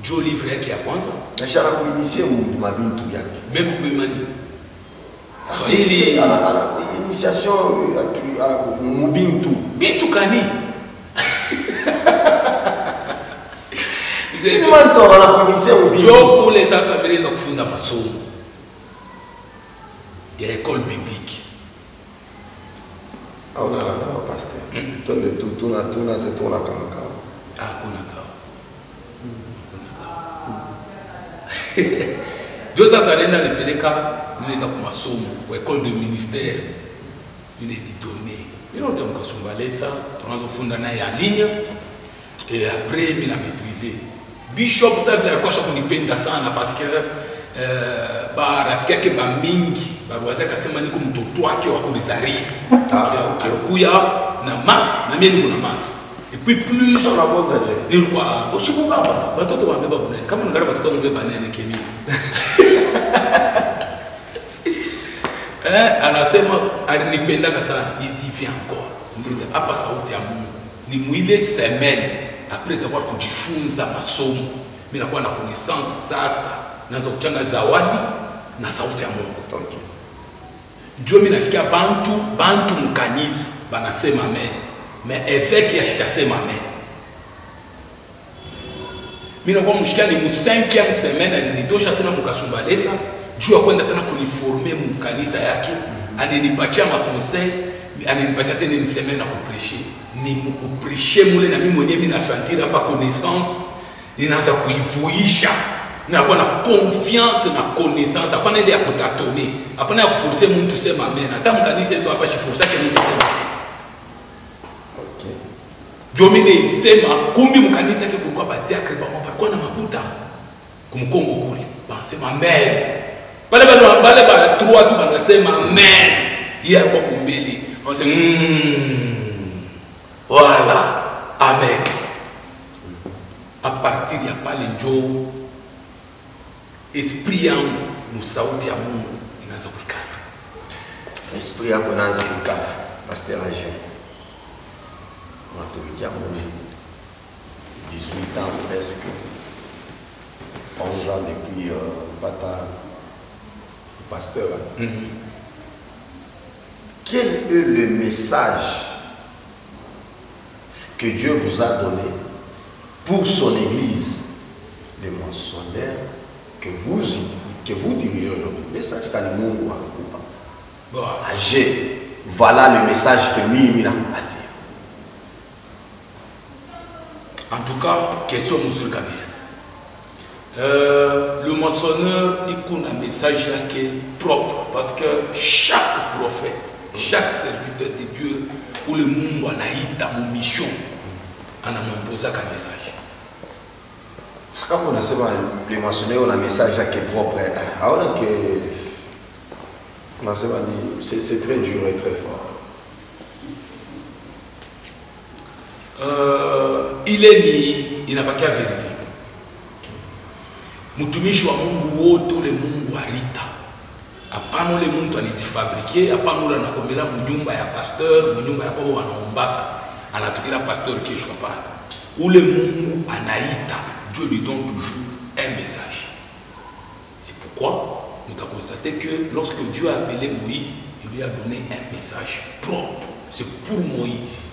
Dieu livre yake ya kwanza. Nashara kuinitier mabintu yake. Même bimani. Swahili initiation mubintu. Bintu kani. Si mentor la kuinitier mubintu. Dieu kule sasa mbele kufunda masomo ya école biblique. On a la pasteur. Tuna c'est ton la kaka. Kuna kao. Dieu sasa nenda nipeleka nenda kwa masomo kwa école de ministère. Nile donné. Nilo ndio mkasumbalesa tunaanza kufunda naye en ligne et après mimi na maîtriser Bishop sasa vile alikuwa shakunipenda sana parce que ba rafiki yake ba mingi baba wazee akasema niko mtoto wake wa kulizaria. Alikuya na mas na mimi niko na mas. Et puis plus on a bon danger. Nilikuwa oshipo baba watoto wambeba bwana kama ngara watoto wambeba nene kemi. Anasema alinipenda sana hivi encore. Niliza hapa sauti ya Mungu. Ni mwile semaine après avoir kujifunza masomo mimi nakuwa na connaissance sasa naanza kuchanga zawadi na sauti ya Mungu. Okay. Ndio mimi nashikia bantu mkanisa banasema amen. Mais évêque yashitasema amen. Mimi nakuwa mshikia ni mu 5e semaine alinitosha tena mkasumbalesa juu kwenda tena kuniformer mkanisa yake ananipatia maconseil ananipatia tena ni semaine na kuprêcher ni kuprêcher mule na mimi mwenyewe mimi na sentir hapa connaissance ninaanza kuivuisha nakuwa na confiance na connaissance hapana ile ya kutatone hapana ya kuforcer mtu sema amen hata mkanisa yetu hapa shiforsa yake mtu sema okay ndio mimi nisema kumbi mkanisa yake kulikuwa badiakre ba walikuwa na makuta kumkongo kule basema amen bale ba trois tu banasema amen yeye alikuwa kumbili wanasema voilà amen. À partir ya pale njo esprit yangu musauti ya Mungu inaanza kukala. Esprit yako inaanza kukala. Pasteur Age. Matumikia Mungu 18 ans presque 11 ans depuis Pata pasteur. Quel est le message que Dieu vous a donné pour son église, les mentionnaires que vous dirigez aujourd'hui? Message qu'Animungu a âgé. Voilà le message que Mimi a dit. En tout cas, question monsieur Kabisa. Le mensonneur, il a un message qui est propre parce que chaque prophète, chaque serviteur de Dieu, ou le monde a une mission, on a imposé un message. Quand on a le mentionné, on a un message qui est propre. C'est très dur et très fort. Il n'a pas qu'à vérité. Mutumishi wa Mungu wote ule Mungu arita. Hapana ule mtu anijifabrikie, hapana ule anakombela munyumba ya pasteur, munyumba ya kwa wanaombaka. Anatukira pasteur kesho hapana. Ule Mungu anaita, Dieu lui donne toujours un message. C'est pourquoi nous avons constaté que lorsque Dieu a appelé Moïse, il lui a donné un message propre. C'est pour Moïse.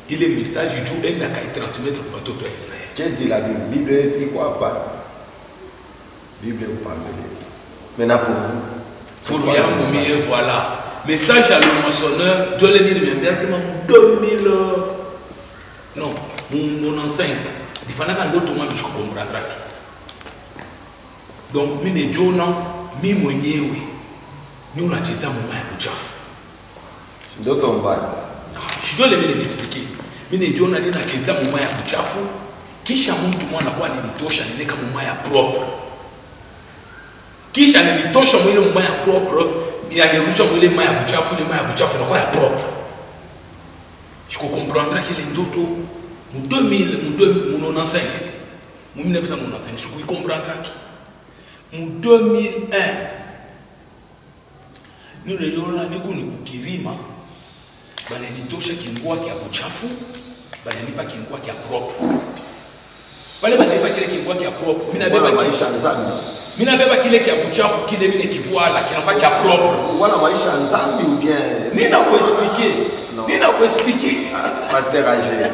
Et le message du Dieu n'a qu'à transmettre pour tout Israël. Qu'est-ce que dit la Bible? Bible est quoi pas? Bible vous parle de maintenant pour vous. Pour rien, voilà. Message à l'homme-sonneur, Dieu l'a dit, mais c'est mon 2000. Non, mon ancien. Il fallait qu'un autre moment je comprendrai. Donc, mine Dieu non, mi mwenyewe. Nous n'a pas mon main pour chaf. D'autres on va. Je dois m'expliquer. Mine Dieu n'a pas mon main pour chaf. Kisha mtu mwana kwa nilitosha nileka mumma ya propre. Kisha nilitosha mwile mumma ya propre, yanirusha mwile mumma ya buchafu, ile mumma ya buchafu na kwa ya propre. Je comprendrai que les ndoto mu 2000 mu 95 mu 1995 je comprendrai que mu 2001 nous le yona niku ni kukirima bana nitosha kingwa kia buchafu bana nipa kingwa kia propre. Wale banipa kile kingwa kia propre. Mimi nabeba maisha nzambi. Mimi nabeba kile kia buchafu kile mimi nikivuala kinapa kia propre. Wala maisha nzambi ou bien nina kuexpliquer. Nina kuexpliquer. Pasteur Age.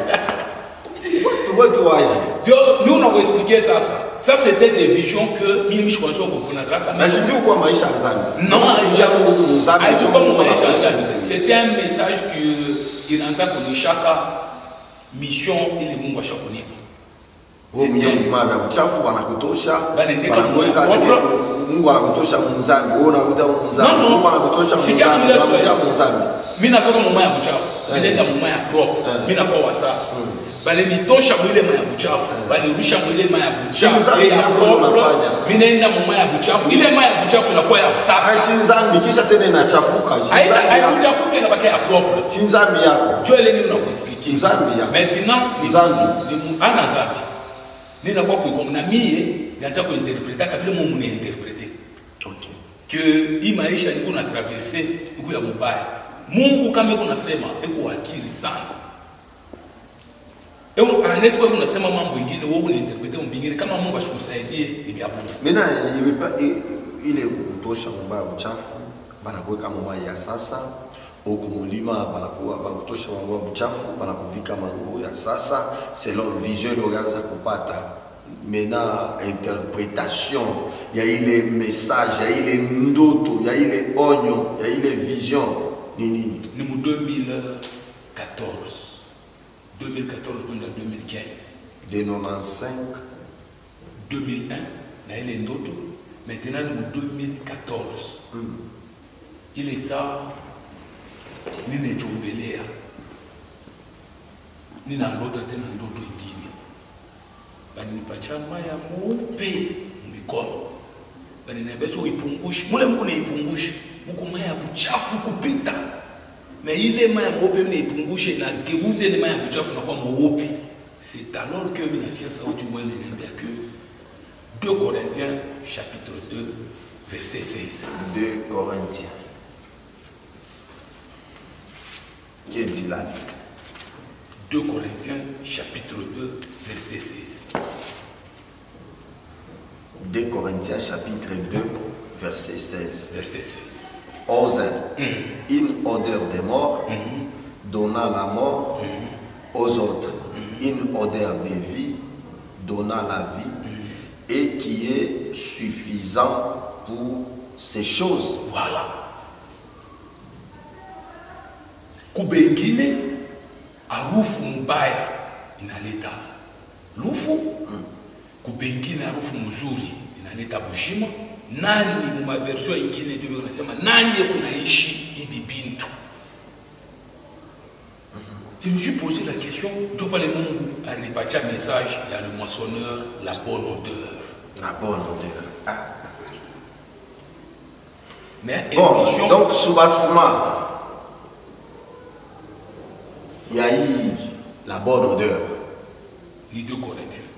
Votre âge. Nous on a expliqué ça. Ça c'était des visions que mimi je crois qu'on comprendra. Mais je dis quoi maisha nzambi. Non, c'était un message que il a enseigné chaque mission et le monde va chaque Mungu anakutosha Mungu anakutosha mzambi wewe unakuta mzambi Mungu anakutosha mzambi mimi natoka mama ya kuchafu nileta mama ya propre mimi nakuwa wasasa balenitosha mwile maya buchafu, balirusha mwile maya buchafu ya propre, minaenda mumaya buchafu, ile maya buchafu inakuwa ya sasa. Shinzambi kisha tena inachafuka. Haikuchafuka inabaki ya propre. Shinzambi yako. Jo ile nini unakuexpliquer. Nzambi yako. Maintenant, Nzambi. Ana nzambi. Nina kwa kuikomna mie, naanza kuinterpreter kama vile Mungu niinterpreter. Okay. Que hii maisha niko na traverser iko ya mubaya. Mungu kama iko nasema iko akili sana. Ewe anaweza kwa unasema mambo mengine wewe unainterpreter mbingine kama Mungu ashikusaidie ni vya Mungu. Mimi ile kutosha mbaya uchafu banakuweka mama ya sasa okumulima banakuwa bakutosha wangu uchafu banakuvika mangu ya sasa selon vision oganza kupata mena interpretation ya ile message ya ile ndoto ya ile onyo ya ile vision nini ni mu 2014 kwenda 2015 de 95 2001 na ile ndoto maintenant mu 2014 ile saa ninechongelea nina ndoto tena ndoto ingine baninipatia maya mweupe mikono baniniambia uipungushi mule Mungu niipungushe Mungu maya buchafu kupita na ile maya mweupe mniipungushe na geuze ile maya buchafu na kwa mweupe. C'est alors que minasikia sauti moja inaniambia que 2 Corinthiens chapitre 2 verset 16. 2 Corinthiens. Qui dit là? 2 Corinthiens chapitre 2 verset 16. 2 Corinthiens chapitre 2 verset 16. Verset 16. Osez une odeur de mort, donnant la mort aux autres, une odeur de vie, donnant la vie, et qui est suffisant pour ces choses. Voilà. Kubengine harufu mbaya inaleta lufu, kubengine harufu mzuri inaleta bushima. Nani muma version ingine ndio wanasema nani kunaishi hivi bintu. Je me suis posé la question, je parlais Mungu alipatia message il y a le moissonneur, la bonne odeur. La bonne odeur. Ah. Mais bon, donc soubassement, il y a eu la bonne odeur. Les 2 Corinthiens.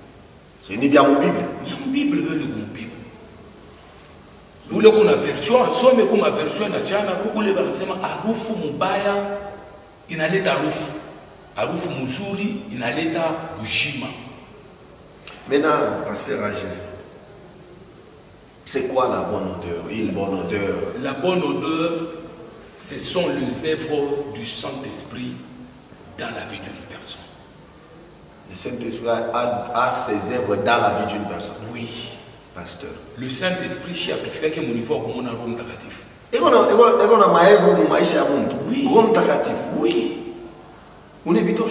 C'est ni bien mon Bible. Bien mon Bible, le Bible. Ule kuna version, some kuna version na jana kule wanasema harufu mbaya inaleta harufu. Harufu mzuri inaleta bujima. Maintenant, pasteur Agé, c'est quoi la bonne odeur? Une bonne odeur. La bonne odeur, ce sont les œuvres du Saint-Esprit dans la vie d'une personne. Le Saint-Esprit a ses œuvres dans la vie d'une personne. Oui. Pasteur. Le Saint-Esprit, si tu fais mon niveau comme on a Rome Takatif. Et on a maëvre ou maïcha monde. Oui. Rome Takatif. Oui. On est bito.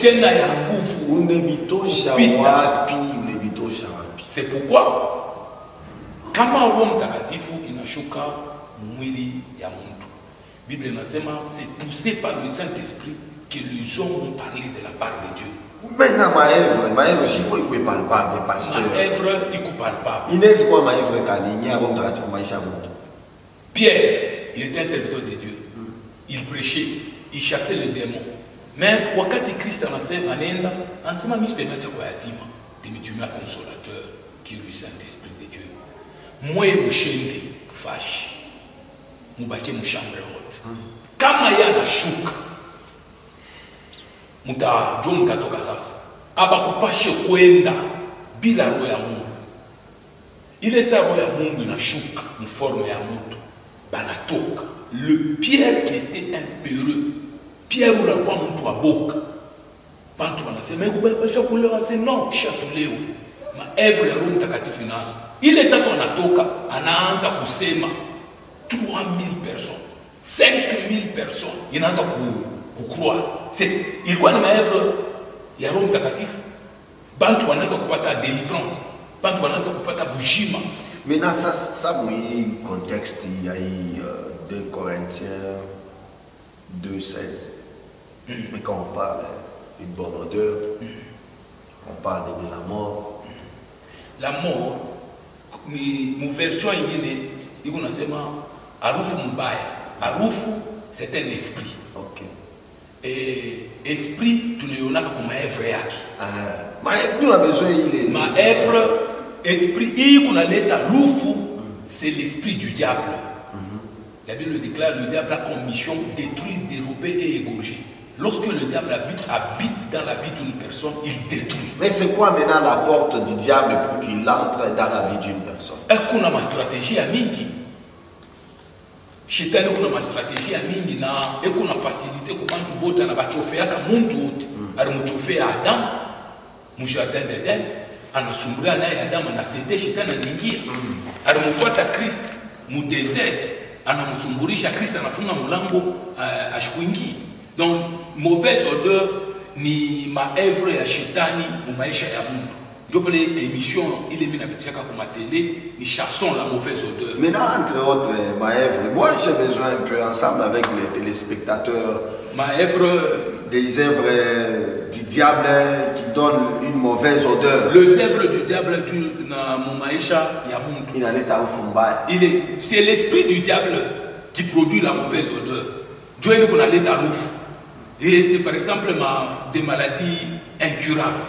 C'est pourquoi, kama Roho Mtakatifu inashuka mwili ya mtu, Bible inasema c'est poussé par le Saint-Esprit que les hommes ont parlé de la part de Dieu. Maintenant, maèvre, il faut qu'il parle pas, pasteur. Maèvre, il ne parle pas. Inès, quoi, maèvre, Kaligny, Rome Takatif, maïcha monde. Pierre, il était un serviteur de Dieu. Il prêchait, il chassait les démons. Mais wakati Kristo anaenda anasema mimi sitaacha kwa yatima, nimetumia consolateur qui est le Saint-Esprit de Dieu. Mwe mshende fashi. Mubaki mshambre wote. Kama yanashuka mtatoka sasa. Abakupashe kwenda bila roho ya Mungu. Ile saa roho ya Mungu inashuka mforme ya mtu banatoka. Le Pierre qui était un peureux, Pierre ulikuwa mtu wa boka. Bantu wanasema kubebesha kulewa, c'est non, chatolewe. Maevre ya Roho Mtakatifu inaanza. Ile sasa anatoka anaanza kusema 3000 personnes, 5000 personnes inaanza kukroa. Ilikuwa ni maevre ya Roho Mtakatifu. Bantu wanaanza kupata délivrance. Bantu wanaanza kupata bujima. Maintenant ça oui contexte il y a eu 2 Corinthiens 2:16. Mais quand on parle d'une bonne odeur, On parle de la mort. La mort, une version ingéniée, il y a Arufu Mbaya. Arufu, c'est un esprit. Ok. Et esprit, tu ne l'as pas comme œuvre. Mais nous avons besoin, il est. Ma œuvre, esprit, il y a l'état Lufu, c'est l'esprit du diable. La Bible déclare le diable a comme mission détruire, dérober et égorger. Lorsque le diable habite dans la vie d'une personne, il détruit. Mais c'est quoi maintenant la porte du diable pour qu'il entre dans la vie d'une personne? Est-ce qu'on a ma stratégie à Mingi? Chez nous, on a ma stratégie à Mingi. Et qu'on a facilité pour quand tu bottes, on a chauffé à Kamuntu. Alors, on chauffé à Adam, mon jardin d'Eden. On a sombré à Adam, on a cédé chez Tana Mingi. Alors, on voit à Christ, mon désert. On a sombré chez Christ, on a fait un lambeau à Shkwingi. Donc, mauvaise odeur, ni ma œuvre ya chetani, ou maïcha ya mundu. Je peux les émissions, il est mis à petit comme à télé, ni chassons la mauvaise odeur. Maintenant, entre autres, ma œuvre, moi j'ai besoin un peu ensemble avec les téléspectateurs. Ma œuvre. Des œuvres du diable qui donnent une mauvaise odeur. Les œuvres du diable, mon maïcha ya mundu. Il en est à Ufumba. C'est l'esprit du diable qui produit la mauvaise odeur. Dieu est qu'on a l'état ouf. Et c'est par exemple des maladies incurables.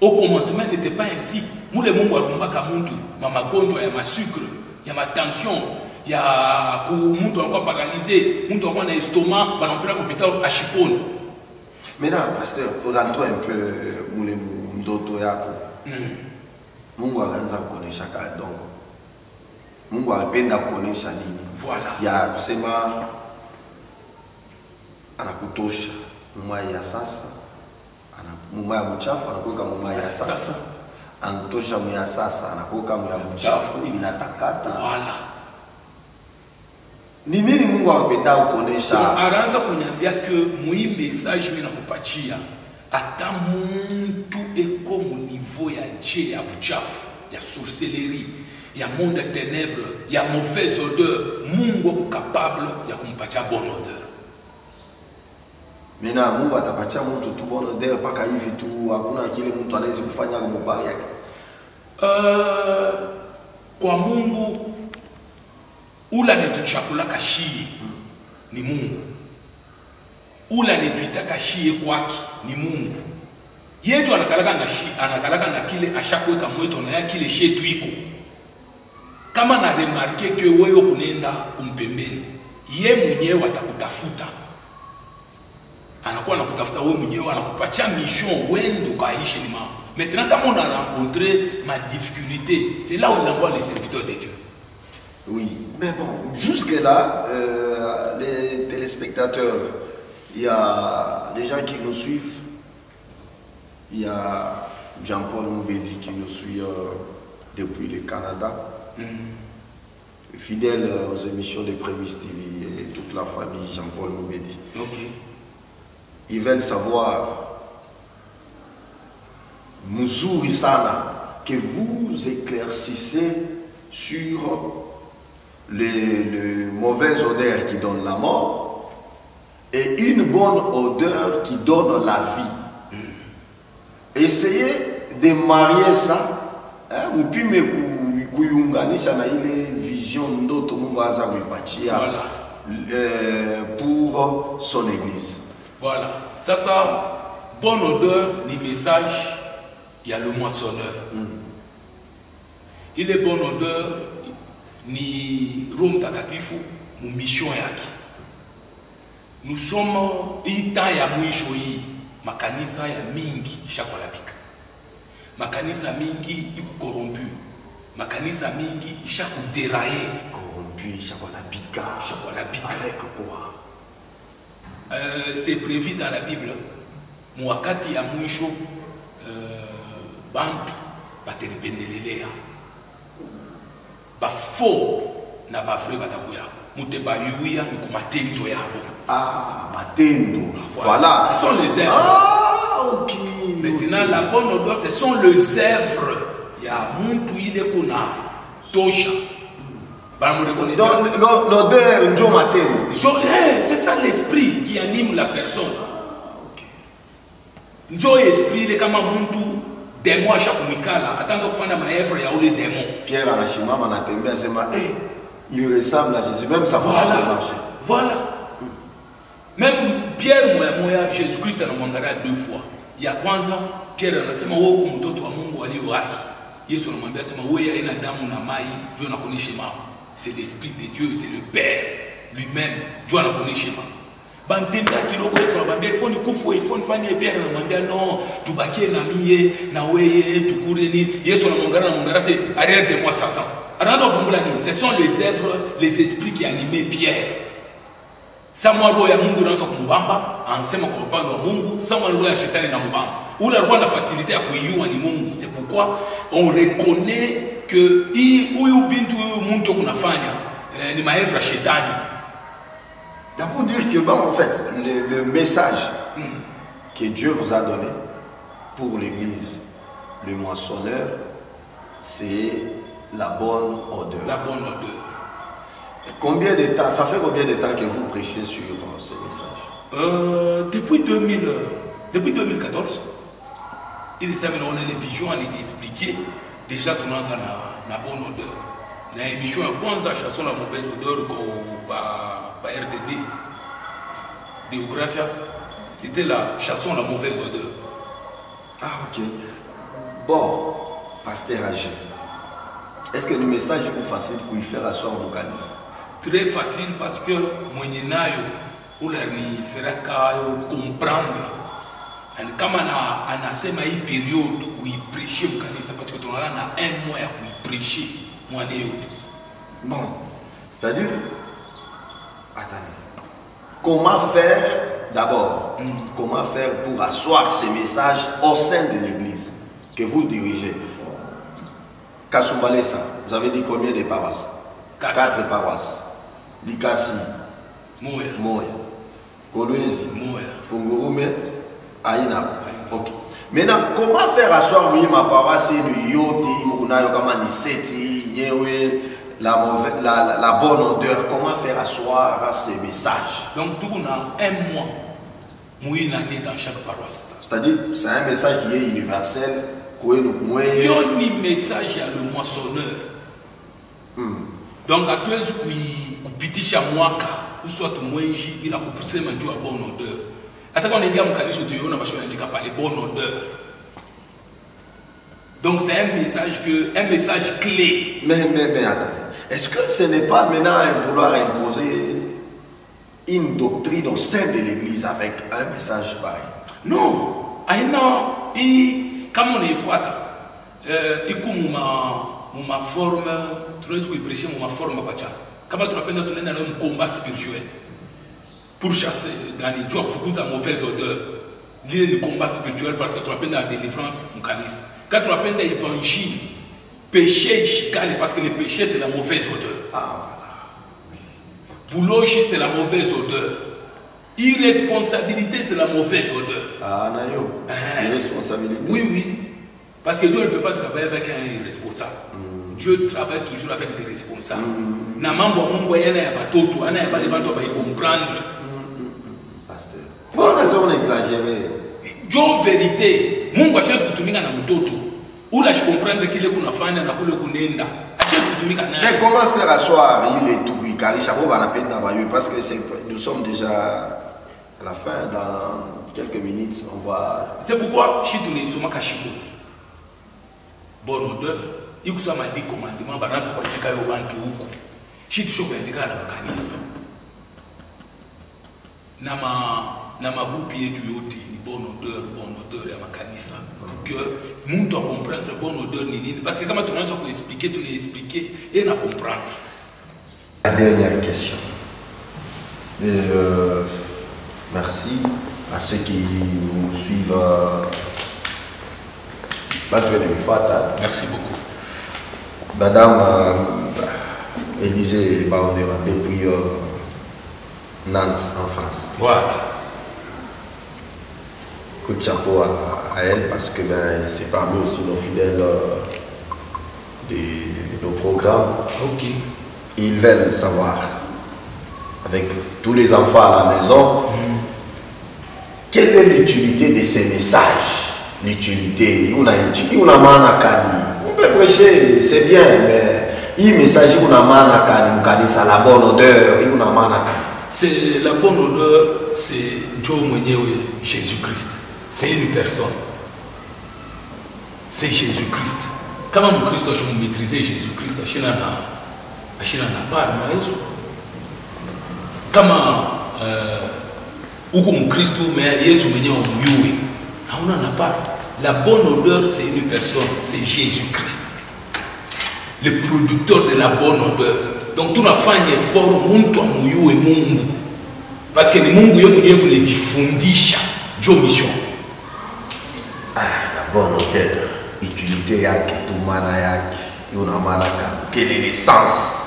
Au commencement, il n'était pas ainsi. Nous, les gens qui ont ma il y a ma sucre, il y a ma tension, il y a encore paralysé, nous avons un estomac, on a un hôpital à Chipone. Maintenant, pasteur, rentrons un peu Mdoto Yako. Mungu anaanza kuonesha kadongo. Mungu anapenda kuonesha nini? Voilà. Ya kusema anakutosha mumaya ya sasa, mumaya mchafu anakuweka mumaya ya sasa, anakutosha mumaya ya sasa anakuweka mumaya mchafu inatakata. Voilà. Ni nini Mungu anapenda kuonesha? Anaanza kuniambia que mui message mimi nakupatia ata muntu eko mu niveau ya je ya buchafu, ya sorcellerie, ya monde de ténèbres, ya mauvaise odeur, Mungu est capable ya kumpatia bonne odeur. Mina Mungu atapatia mtu tu bonne odeur paka hivi tu, hakuna kile mtu anaweza kufanya kwa mbaya yake. Kwa Mungu ula netuchakula kashie ni Mungu. Ula netuitaka shie kwaki ni Mungu. Yetu anakalaka na kile ashakweka mwetu na ya kile shetu iko. Kama na remarke ke wewe kunenda umpembeni, ye mwenyewe atakutafuta. Anakuwa anakutafuta wewe mwenyewe, anakupatia mission wendo kaishi ni mama. Maintenant quand on a rencontré ma difficulté, c'est là où il envoie les serviteurs de Dieu. Oui, mais bon, jusque là, les téléspectateurs, il y a des gens qui nous suivent. Il y a Jean-Paul Moubedi qui nous suit depuis le Canada. Fidèle aux émissions de Prémisse TV et toute la famille Jean-Paul Moubedi. Okay. Ils veulent savoir, Muzuri Sana, que vous éclaircissez sur les mauvaises odeurs qui donnent la mort et une bonne odeur qui donne la vie. Essayez de marier ça, vision pour son église. Voilà. Ça, bonne odeur, ni message, il y a le moissonneur. Il est bonne odeur, ni Rome Takatifu, mon mission yaki. Nous sommes ita ya mwisho hii, makanisa ya mingi ishakolabika. Makanisa mingi iko corrompu. Makanisa mingi ishakuderaye. Corrompu, ishakolabika. Avec quoi? C'est prévu dans la Bible. Mwakati ya mwisho bantu bateripendelelea. Bafo na bafre batakuya. Mute bayuya ni kumatendo yabo. Ah, matendo. Voilà. Ce sont les œuvres. Ah, ok. Maintenant, la bonne odeur, ce sont les œuvres. Il y a muntu ile kuna tosha. Donc l'odeur, njo matendo. C'est ça l'esprit qui anime la personne. njo esprit le kama muntu démon à chaque mwikala atanza kufanya maevre ya ule démon. Pierre anashimama anatembea sema il ressemble à Jésus, même ça va marcher. Voilà. Même Pierre moya Jésus-Christ anamwangalia 2 fois. Ya kwanza Pierre anasema wewe uko mtoto wa Mungu aliye hai. Yesu anamwambia sema wewe haina damu na mai, Dieu anakuonyesha mama. C'est l'esprit de Dieu, c'est le Père lui-même, Dieu anakuonyesha mama. Bantenda kiloko Yesu anamwambia il faut ni kufu, il faut nifanye. Pierre anamwambia non, tubakie na mie na wewe tukure ni. Yesu anamwangalia c'est arrête de moi Satan. Ce sont les œuvres, les esprits qui animaient Pierre. Sama roho ya Mungu inaanza kumbamba, anasema kwa upande wa Mungu, sama roho ya shetani na mbamba. Ule roho na facilité ya kuiua ni Mungu. C'est pourquoi on reconnaît que huyu bintu huyu mtu kunafanya ni maevra shetani. Pour dire que bon, en fait, le message que Dieu vous a donné pour l'église, le moissonneur, c'est la bonne odeur. La bonne odeur. Combien de temps, ça fait combien de temps que vous prêchez sur ce message? Depuis 2014, il est on a les visions à expliquer déjà tout dans la bonne odeur. Dans l'émission à Kwanza, chanson la mauvaise odeur par RTD. Deo Gracias, c'était la chanson la mauvaise odeur. Ah ok. Bon, pasteur âgé. Est-ce que le message est facile pour y faire à son organisme? Très facile parce que mon nayo ou la ni fera comprendre. Comme on a sema une période où il prêchait au kanisa parce que on a un mois pour y prêcher moi bon, c'est-à-dire attendez. Comment faire d'abord? Comment faire pour asseoir ces messages au sein de l'église que vous dirigez? Kasumbalesa, vous avez dit combien de paroisses? 4 paroisses. Likasi, Moya, Kolwezi, Fungurume, Aïna. Ok. Maintenant, comment faire asseoir ma paroisse et Yoti, Mukunayo, Kamaniseti, Yewe, la bonne odeur? Comment faire asseoir ces messages? Donc, tout le monde a un mois, une année dans chaque paroisse. C'est-à-dire, c'est un message qui est universel. Il y a un message à le moissonneur. Donc, à tous qui pitisha mwaka, ou soit mwenji, il a poussé ma Dieu à bonne odeur. Attends, on est bien, on a parlé bonne odeur. Donc, c'est un message clé. Mais attendez, est-ce que ce n'est pas maintenant vouloir imposer une doctrine au sein de l'église avec un message pareil? Non, comme on est fouata, il ma forme, tu sais, prêcher ma forme, comme tu appelles un combat spirituel pour chasser dans les jours, il faut mauvaise odeur. Il y a un combat spirituel parce que tu appelles la délivrance, mon canis. Quand tu appelles l'évangile, péché, chicane, parce que le péché c'est la mauvaise odeur. Boulochi c'est la mauvaise odeur. Irresponsabilité, c'est la mauvaise odeur. Ah, nayo. Irresponsabilité. Oui. Parce que Dieu ne peut pas travailler avec un irresponsable. Dieu travaille toujours avec des responsables. Comprendre. Pasteur. On exagéré. Dieu vérité. Mungu acheze kutumika na mtoto. Ula je comprendre qu'il est qu'on a fait na kule kunenda. Acheze kutumika naye. Mais comment faire asseoir il est tout car chapeau va la peine d'avoir parce que nous sommes déjà à la fin dans quelques minutes on va. C'est pourquoi si tu les sommes kashiko. Bonne odeur. Il y a des commandements banaza kwa jika yo bantu huko. Si tu choka ndika na kanisa. Na mabupi yetu yote ni bonne odeur ya makanisa. Que monde doit comprendre bonne odeur ni nini parce que comme tu n'as pas expliquer tu l'expliquer et na comprendre. La dernière question. Merci à ceux qui nous suivent. Merci beaucoup. Madame Élisée Baondera depuis Nantes en France. Voilà. Coup de chapeau à elle parce que c'est parmi aussi nos fidèles de nos programmes. Ok. Ils veulent savoir, avec tous les enfants à la maison, quelle est l'utilité de ces messages? L'utilité, on a maana kani. On peut prêcher, c'est bien, mais il message on a maana kani, ça la bonne odeur, on a maana kani. C'est la bonne odeur, c'est Dieu mwenyewe, Jésus-Christ. C'est une personne. C'est Jésus-Christ. Kama Mkristo maîtriser Jésus-Christ, ashina na part na Yesu. Kama uko Mkristo mais Yesu mwenyewe umjue, hauna na part. La bonne odeur, c'est une personne, c'est Jésus-Christ. Le producteur de la bonne odeur. Donc tunafanya effort mtu amuyue Mungu. Parce que ni Mungu yeye mwenyewe kunijifundisha jo mission. Ah, la bonne odeur, utilité yake, tout mana yake, yuna mana kama. Quel est le sens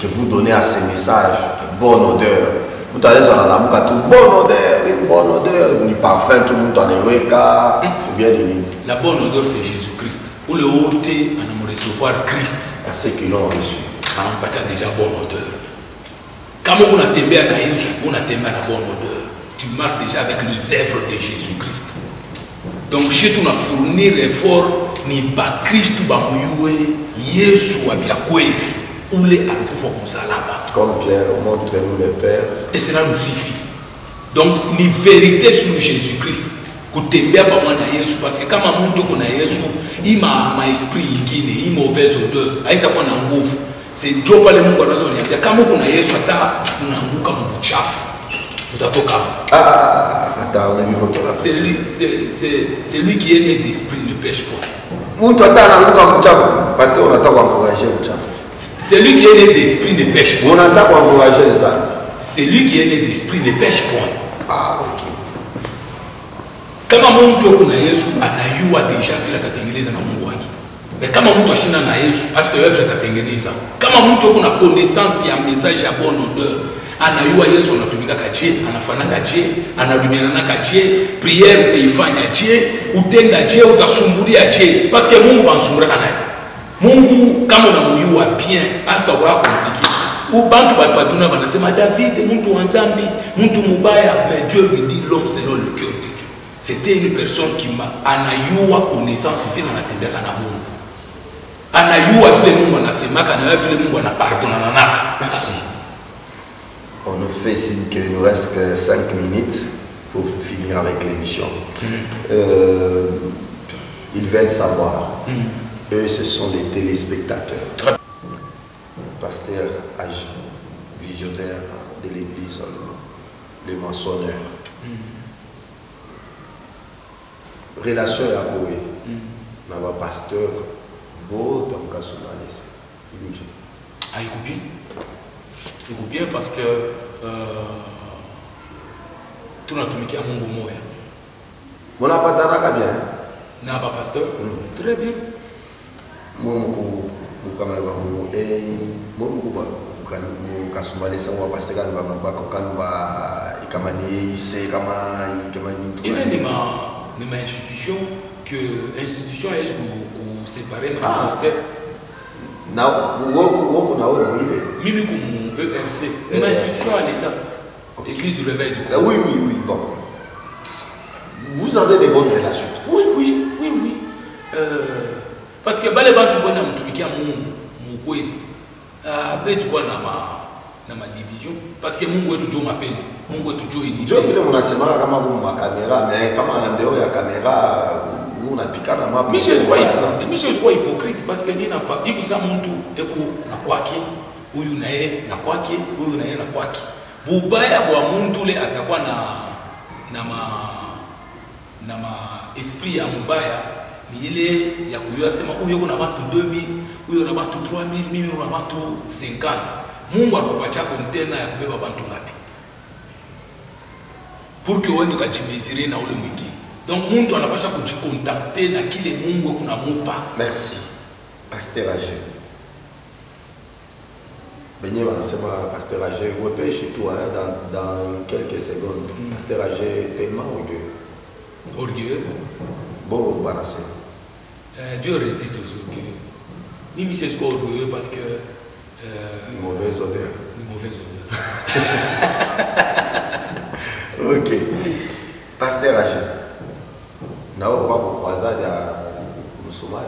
que vous donnez à ces messages de bonne odeur? Vous allez dans la mouka tout une bonne odeur, ni parfum, tout le monde en est ou bien la bonne odeur c'est Jésus-Christ. Pour le haut, on a recevoir Christ. À ceux qui l'ont reçu. On a déjà bonne odeur. Quand on a tombé à Naïs, on a tombé à la bonne odeur. Tu marques déjà avec les œuvres de Jésus-Christ. Donc, chez nous, on a fournir effort, ni pas Christ ou pas Mouyoue, Yesu ou bien quoi, ou les alcoufs comme ça là-bas. Comme Pierre, montre-nous le Père. Et cela nous suffit. Donc, une vérité sur Jésus-Christ. Kutembea pamoja na Yesu, parce que kama mtu kuna Yesu ima esprit ingine, hii mauvaise odeur haitakuwa na nguvu. C'est Dieu pale Mungu anazoniambia kama kuna Yesu hata unaanguka mchafu. Utatoka. Attends, on est niveau là. C'est lui qui est né d'esprit ne pêche pas. Mtu hata anaanguka mchafu parce que on attend encourager mchafu. C'est lui qui est né d'esprit ne pêche pas. On attend encourager ça. C'est lui qui est né d'esprit ne pêche pas. Ah, OK. Kama mtu kuna Yesu anayua deja vile atatengeneza na Mungu wake. Na kama mtu ashina na Yesu, asitoe vile atatengeneza. Kama mtu kuna connaissance ya message ya bonne odeur, anayua Yesu anatumika kaje, anafanya kaje, analumiana na kaje, prière utaifanya je, utenda je, utasumbulia je, parce que Mungu bansumbulia naye. Mungu kama unamuyua bien, hata wako compliqué. Ubantu baduna banasema David mtu wa nzambi, mtu mubaya, mais Dieu lui dit l'homme selon le cœur de Dieu. C'était une personne qui m'a anayua connaissance vile anatembea na Mungu. Anayua vile Mungu anasema kana vile Mungu anapardona naka. Merci. On nous fait signe qu'il nous reste que 5 minutes pour finir avec l'émission. Ils veulent savoir. Eux, ce sont des téléspectateurs. Pasteur âgé, visionnaire de l'église, le mensonneur. Relation à Boé, notre pasteur, beau dans le cas de ah, il est bien parce que tout notre métier à Mungu moya. Mon appartenant bien. N'a pas pasteur. Très bien. Mon kama Mungu Mungu kasumale sawa pasteur kan ba kan ba ikamani se kama il est une institution que institution est pour séparer ma pasteur. Na woko na wewe ile. Mimi comme ERC, une institution à l'état. Église du réveil du corps. Oui, bon. Vous avez des bonnes relations. Oui. Parce que bale bantu bona mtumikia Mungu kweli. Bezi kwa na ma division parce que Mungu wetu jo mapendo. Mungu wetu jo unité. Ndio kitu mnasema kama kwa kamera mais kama ndio ya kamera unapikana mapo. Mimi sio hypocrite parce que nina pa ikusa mtu eko na kwake, huyu naye na kwake, huyu naye na kwake. Bubaya bwa mtu le atakuwa na ma esprit ya mbaya ni ile ya kujua sema huyu yuko na watu 2000, huyu na watu 3000, mimi na watu 50. Mungu akupatia kontena ya kubeba watu ngapi? Pour que uende ukajimezire na ule mwingine. Donc mtu anapasha kujikontakte na kile Mungu kuna mupa. Merci. Pasteur âgé. Benye wanasema pasteur âgé, repêche chez toi dans quelques secondes. Pasteur âgé tellement orgueilleux. Orgueilleux? Bon, balancé. Dieu résiste aux orgueilleux. Mimi c'est quoi orgueilleux parce que une mauvaise odeur. Une mauvaise odeur. Ok. Pasteur Pasteur Agi, nous avons pas croisade à Somalie.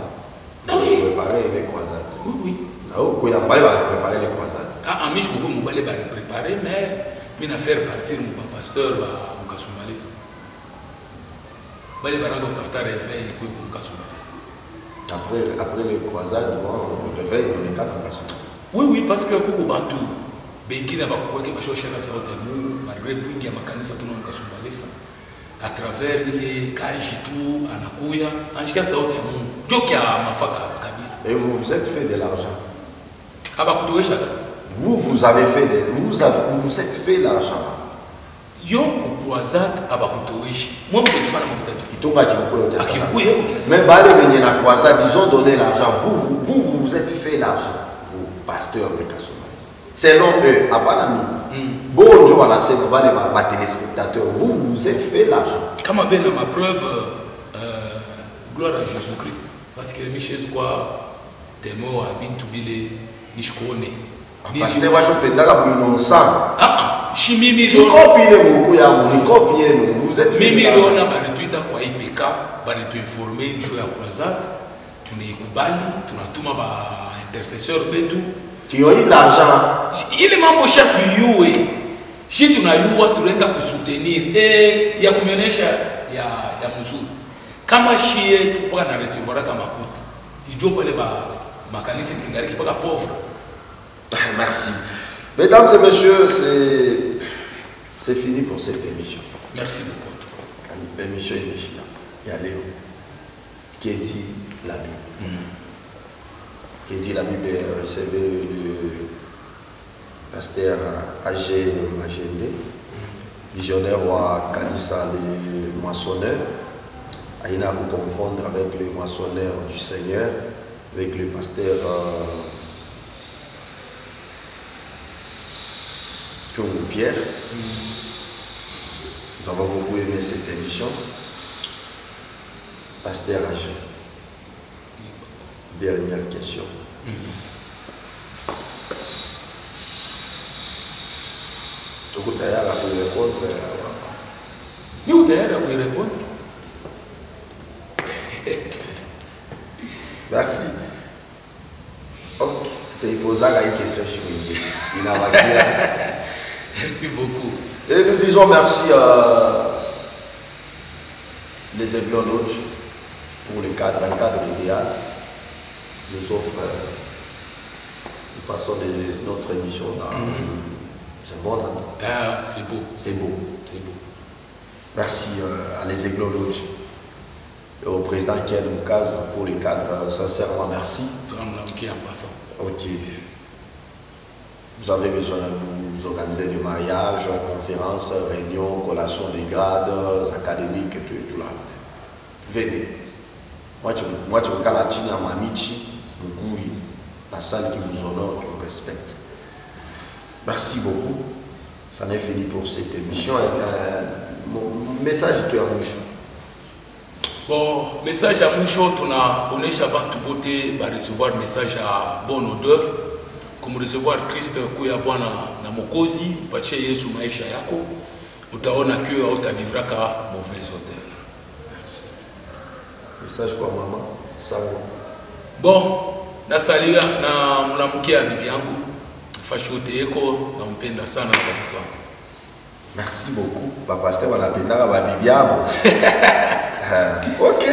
Préparer les croisades. Oui, oui. Nous avons préparer les croisades. Ah, mais je peux vous préparer, mais je vais faire partir mon pasteur au Kasumalis. Je vais faire un réveil au Kasumalis. Après les croisades, on réveille dans les cas de Kasumalis. Oui, oui, parce que Koko Bantu, Bengina va pouvoir que ma chose chez la Saotamu, malgré tout, il y a ma canisse à tout le monde Kasumalis. À travers les cages et tout, à Nakuya, en tout cas, ça a été un joke à ma fac à Kabis. Et vous vous êtes fait de l'argent. Ah bah, écoutez, vous avez fait vous vous êtes fait l'argent. Yo, croisade, à Bakutouish. Moi, je suis fan de mon tête. Mais la croisade, ils ont donné l'argent. Vous vous êtes fait l'argent. Vous, pasteur de Kasumalis. Selon eux, à Panami. Bon, je vais la téléspectateurs. Vous vous êtes fait l'argent. Comme ma preuve, gloire à Jésus-Christ. Parce que Michel, quoi, tes mots habitent tout bilé, Nishkone. Pasteur, moi je te dis innocent. Ah, Chimimi, vous êtes fait Mimi, l'argent. on a bantu quoi IPK, bantu informé, tu es à croisade, tu n'es Kubali, tu n'as tout ma intercesseur, Bédou. Qui ont eu l'argent. Il est membre cher tu you. Si tu n'as eu, tu rends pour soutenir. Et il y a combien de chers? Il y a Mouzou. Quand tu peux recevoir comme écoute. Je dois parler de ma canisse qui n'est pas pauvre. Merci. Mesdames et messieurs, c'est fini pour cette émission. Merci beaucoup. L'émission est ici. Il y a Léo qui dit la Bible. Qui dit la Bible, recevez le pasteur Agé Magende, visionnaire à Kalissa, le moissonneur. Il n'a pas confondre avec le moissonneur du Seigneur, avec le pasteur Pierre. Nous avons beaucoup aimé cette émission. Pasteur Agé. Dernière question. Tu es d'ailleurs à vous répondre. Mais vous d'ailleurs à vous répondre. Merci. Ok, tu t'es posé une question chez moi. Il n'a pas dit. Merci beaucoup. Et nous disons merci à les Aiglons Lodge pour le cadre, un cadre idéal. Nous offre, nous passons de notre émission dans. C'est bon, hein? Ah, c'est beau. C'est beau. C'est beau. Merci à les Aiglons Lodge et au président Kiel Moukaz pour les cadres. Sincèrement, merci. En passant. Ok. Vous avez besoin de vous organiser des mariages, conférences, réunions, collations des grades académiques et tout là. Venez. Moi, tu me regardes la Chine à Mamichi, la salle qui vous honore, qui vous respecte. Merci beaucoup. Ça n'est fini pour cette émission. Mon message est à Moucho. Bon, message à Moucho, on est Shabbat tout beauté, va recevoir message à bonne odeur. Comme recevoir Christ kuya Bwana na Mokozi, pache Yesu maisha yako, utaona que utavivra ka mauvaise odeur. Merci. Message quoi maman? Sango. Bon, nastalia na mnamukia bibi yangu. Fashote eko na mpenda sana watoto wangu. Merci beaucoup. Papa pasteur wanapenda ba bibi yabo. OK.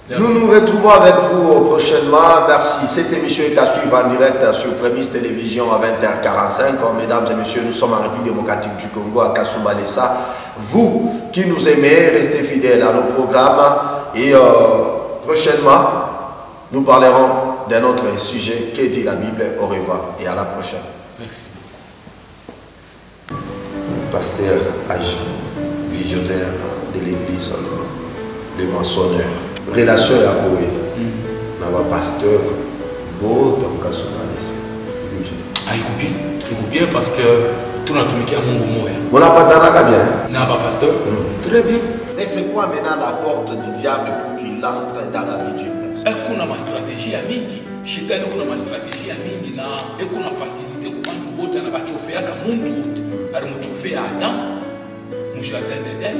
Merci. Nous nous retrouvons avec vous prochainement. Merci. Cette émission est à suivre en direct sur Prémisse Télévision à 20h45. Mesdames et messieurs, nous sommes en République démocratique du Congo, à Kasumbalesa. Vous qui nous aimez, restez fidèles à nos programmes. Et prochainement, nous parlerons d'un autre sujet. Que dit la Bible? Au revoir et à la prochaine. Merci beaucoup. Pasteur Agé, visionnaire de l'église, le moissonneur. Relation à Koé, notre pasteur, beau dans le cas ah, il bien parce que tout n'a tout mis à mon goût. On n'a pas d'anaga bien. N'a pas pasteur. Très bien. Mais c'est quoi maintenant la porte du diable pour qu'il entre dans la vie d'une personne? Est-ce qu'on a ma stratégie à Mingi? Chez elle, on a ma stratégie à Mingi. Et qu'on a facilité pour qu'on botte à la chauffeur à Mundu, à la chauffeur à Adam, au jardin d'Eden.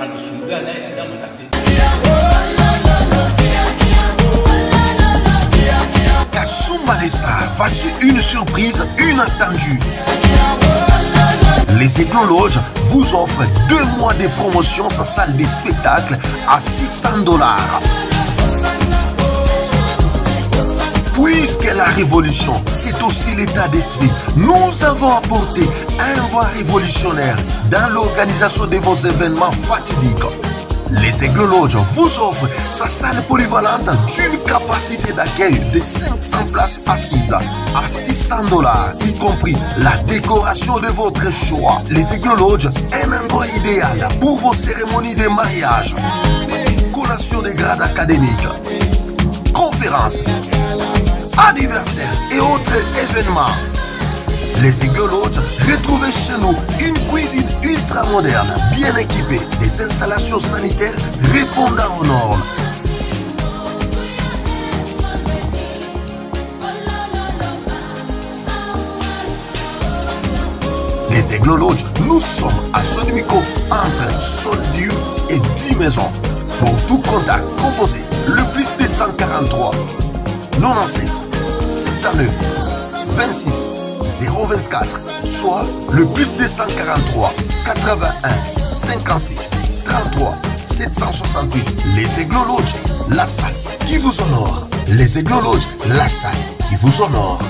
anasumbula naye Adam na Seti. Kasumba Lessa, voici une surprise inattendue. Les Églologes vous offrent 2 mois de promotion sa salle de spectacle à $600. Puisque la révolution, c'est aussi l'état d'esprit, nous avons apporté un vent révolutionnaire dans l'organisation de vos événements fatidiques. Les Églologes vous offrent sa salle polyvalente d'une capacité d'accueil de 500 places assises à $600, y compris la décoration de votre choix. Les Églologes, un endroit idéal pour vos cérémonies de mariage, collation de grades académiques, conférences, anniversaires et autres événements. Les Églologes, retrouvez chez nous une cuisine ultra moderne, bien équipée, des installations sanitaires répondant aux normes. Les Églologes, nous sommes à Sodimico, entre Soldieu et 10 maisons. Pour tout contact, composez le plus 243 97 79 26 024, soit le plus 243 81 56 33 768. Les Églologes, la salle qui vous honore. Les Églologes, la salle qui vous honore.